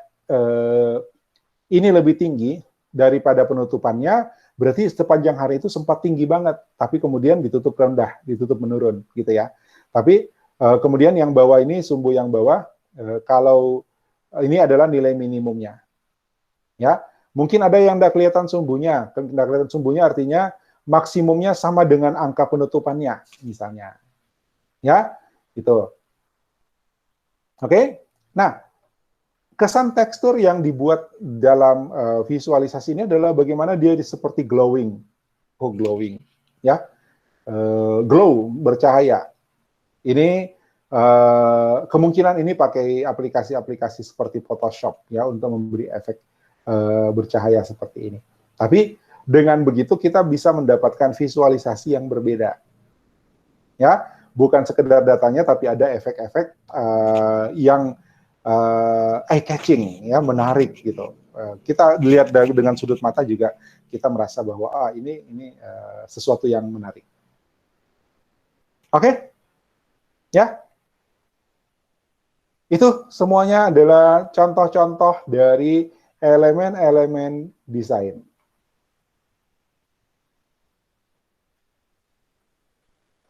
ini lebih tinggi, daripada penutupannya, berarti sepanjang hari itu sempat tinggi banget, tapi kemudian ditutup rendah, ditutup menurun, gitu ya. Tapi kemudian yang bawah ini, sumbu yang bawah, kalau ini adalah nilai minimumnya, ya. Mungkin ada yang tidak kelihatan sumbunya, tidak kelihatan sumbunya artinya maksimumnya sama dengan angka penutupannya, misalnya, ya, gitu. Oke, nah. Kesan tekstur yang dibuat dalam visualisasi ini adalah bagaimana dia seperti glowing, ya, glow, bercahaya. Ini kemungkinan ini pakai aplikasi-aplikasi seperti Photoshop ya untuk memberi efek bercahaya seperti ini. Tapi dengan begitu kita bisa mendapatkan visualisasi yang berbeda, ya, bukan sekedar datanya tapi ada efek-efek yang eye catching, ya, menarik gitu. Kita lihat dengan sudut mata juga kita merasa bahwa ini sesuatu yang menarik. Oke, ya, itu semuanya adalah contoh-contoh dari elemen-elemen desain.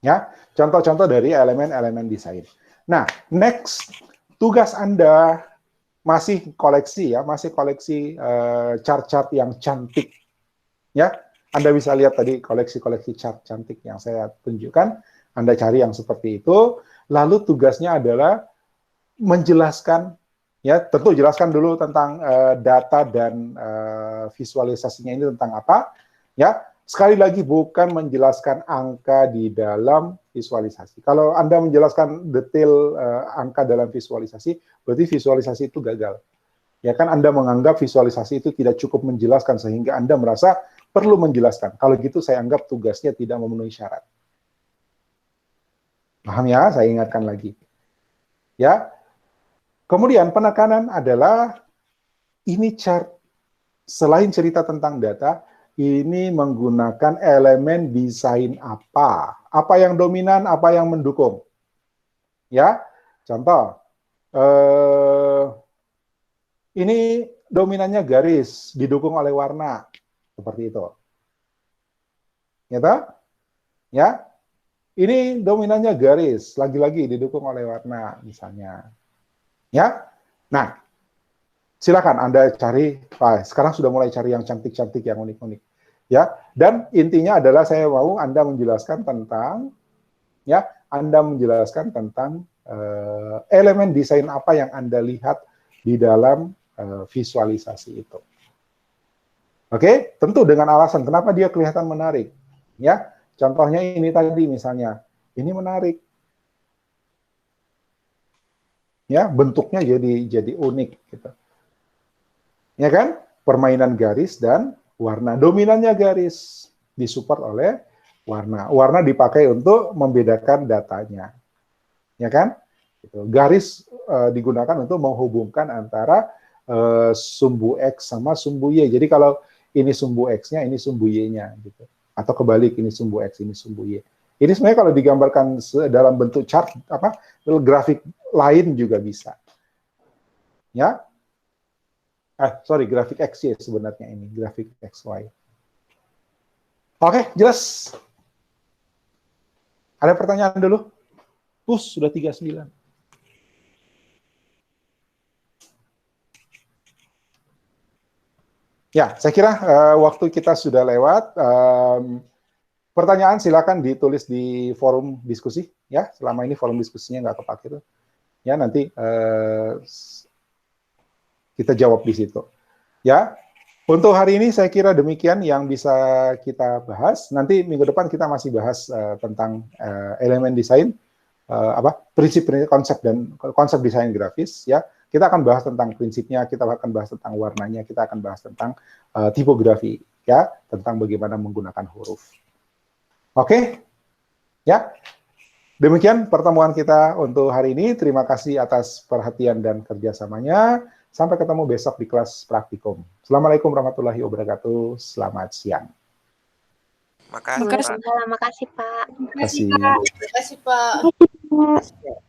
Ya, contoh-contoh dari elemen-elemen desain. Nah, next. Tugas Anda masih koleksi ya, masih koleksi chart-chart yang cantik. Ya, Anda bisa lihat tadi koleksi-koleksi chart cantik yang saya tunjukkan. Anda cari yang seperti itu. Lalu tugasnya adalah menjelaskan, ya, tentu jelaskan dulu tentang data dan visualisasinya ini tentang apa. Ya, sekali lagi bukan menjelaskan angka di dalam visualisasi. Kalau Anda menjelaskan detail angka dalam visualisasi, berarti visualisasi itu gagal. Ya kan, Anda menganggap visualisasi itu tidak cukup menjelaskan sehingga Anda merasa perlu menjelaskan. Kalau gitu saya anggap tugasnya tidak memenuhi syarat. Paham ya? Saya ingatkan lagi. Ya. Kemudian penekanan adalah ini chart selain cerita tentang data, ini menggunakan elemen desain apa? Apa yang dominan, apa yang mendukung? Ya, contoh, ini dominannya garis, didukung oleh warna, seperti itu. Ya, ini dominannya garis, lagi-lagi didukung oleh warna, misalnya. Ya, nah, silakan Anda cari. Sekarang sudah mulai cari yang cantik-cantik, yang unik-unik. Ya, dan intinya adalah saya mau Anda menjelaskan tentang, ya, Anda menjelaskan tentang elemen desain apa yang Anda lihat di dalam visualisasi itu. Oke, tentu dengan alasan kenapa dia kelihatan menarik. Ya, contohnya ini tadi misalnya, ini menarik. Ya, bentuknya jadi unik gitu. Ya kan? Permainan garis dan warna. Dominannya garis, disupport oleh warna. Warna dipakai untuk membedakan datanya. Ya kan? Gitu. Garis digunakan untuk menghubungkan antara sumbu X sama sumbu Y. Jadi kalau ini sumbu X-nya, ini sumbu Y-nya. Gitu. Atau kebalik, ini sumbu X, ini sumbu Y. Ini sebenarnya kalau digambarkan dalam bentuk chart, grafik lain juga bisa. Ya, grafik XY sebenarnya ini, grafik XY. Oke, jelas? Ada pertanyaan dulu? Sudah 39. Ya, saya kira waktu kita sudah lewat. Pertanyaan silakan ditulis di forum diskusi. Ya, selama ini forum diskusinya nggak kepake tuh. Ya, nanti kita jawab di situ. Ya, untuk hari ini saya kira demikian yang bisa kita bahas. Nanti minggu depan kita masih bahas tentang elemen desain, prinsip konsep desain grafis. Ya, kita akan bahas tentang prinsipnya, kita akan bahas tentang warnanya, kita akan bahas tentang tipografi, ya, tentang bagaimana menggunakan huruf. Oke, ya. Demikian pertemuan kita untuk hari ini. Terima kasih atas perhatian dan kerjasamanya. Sampai ketemu besok di kelas praktikum. Assalamualaikum warahmatullahi wabarakatuh. Selamat siang. Makasih, Makasih. Pak. Makasih, Pak. Terima kasih. Terima kasih, Pak.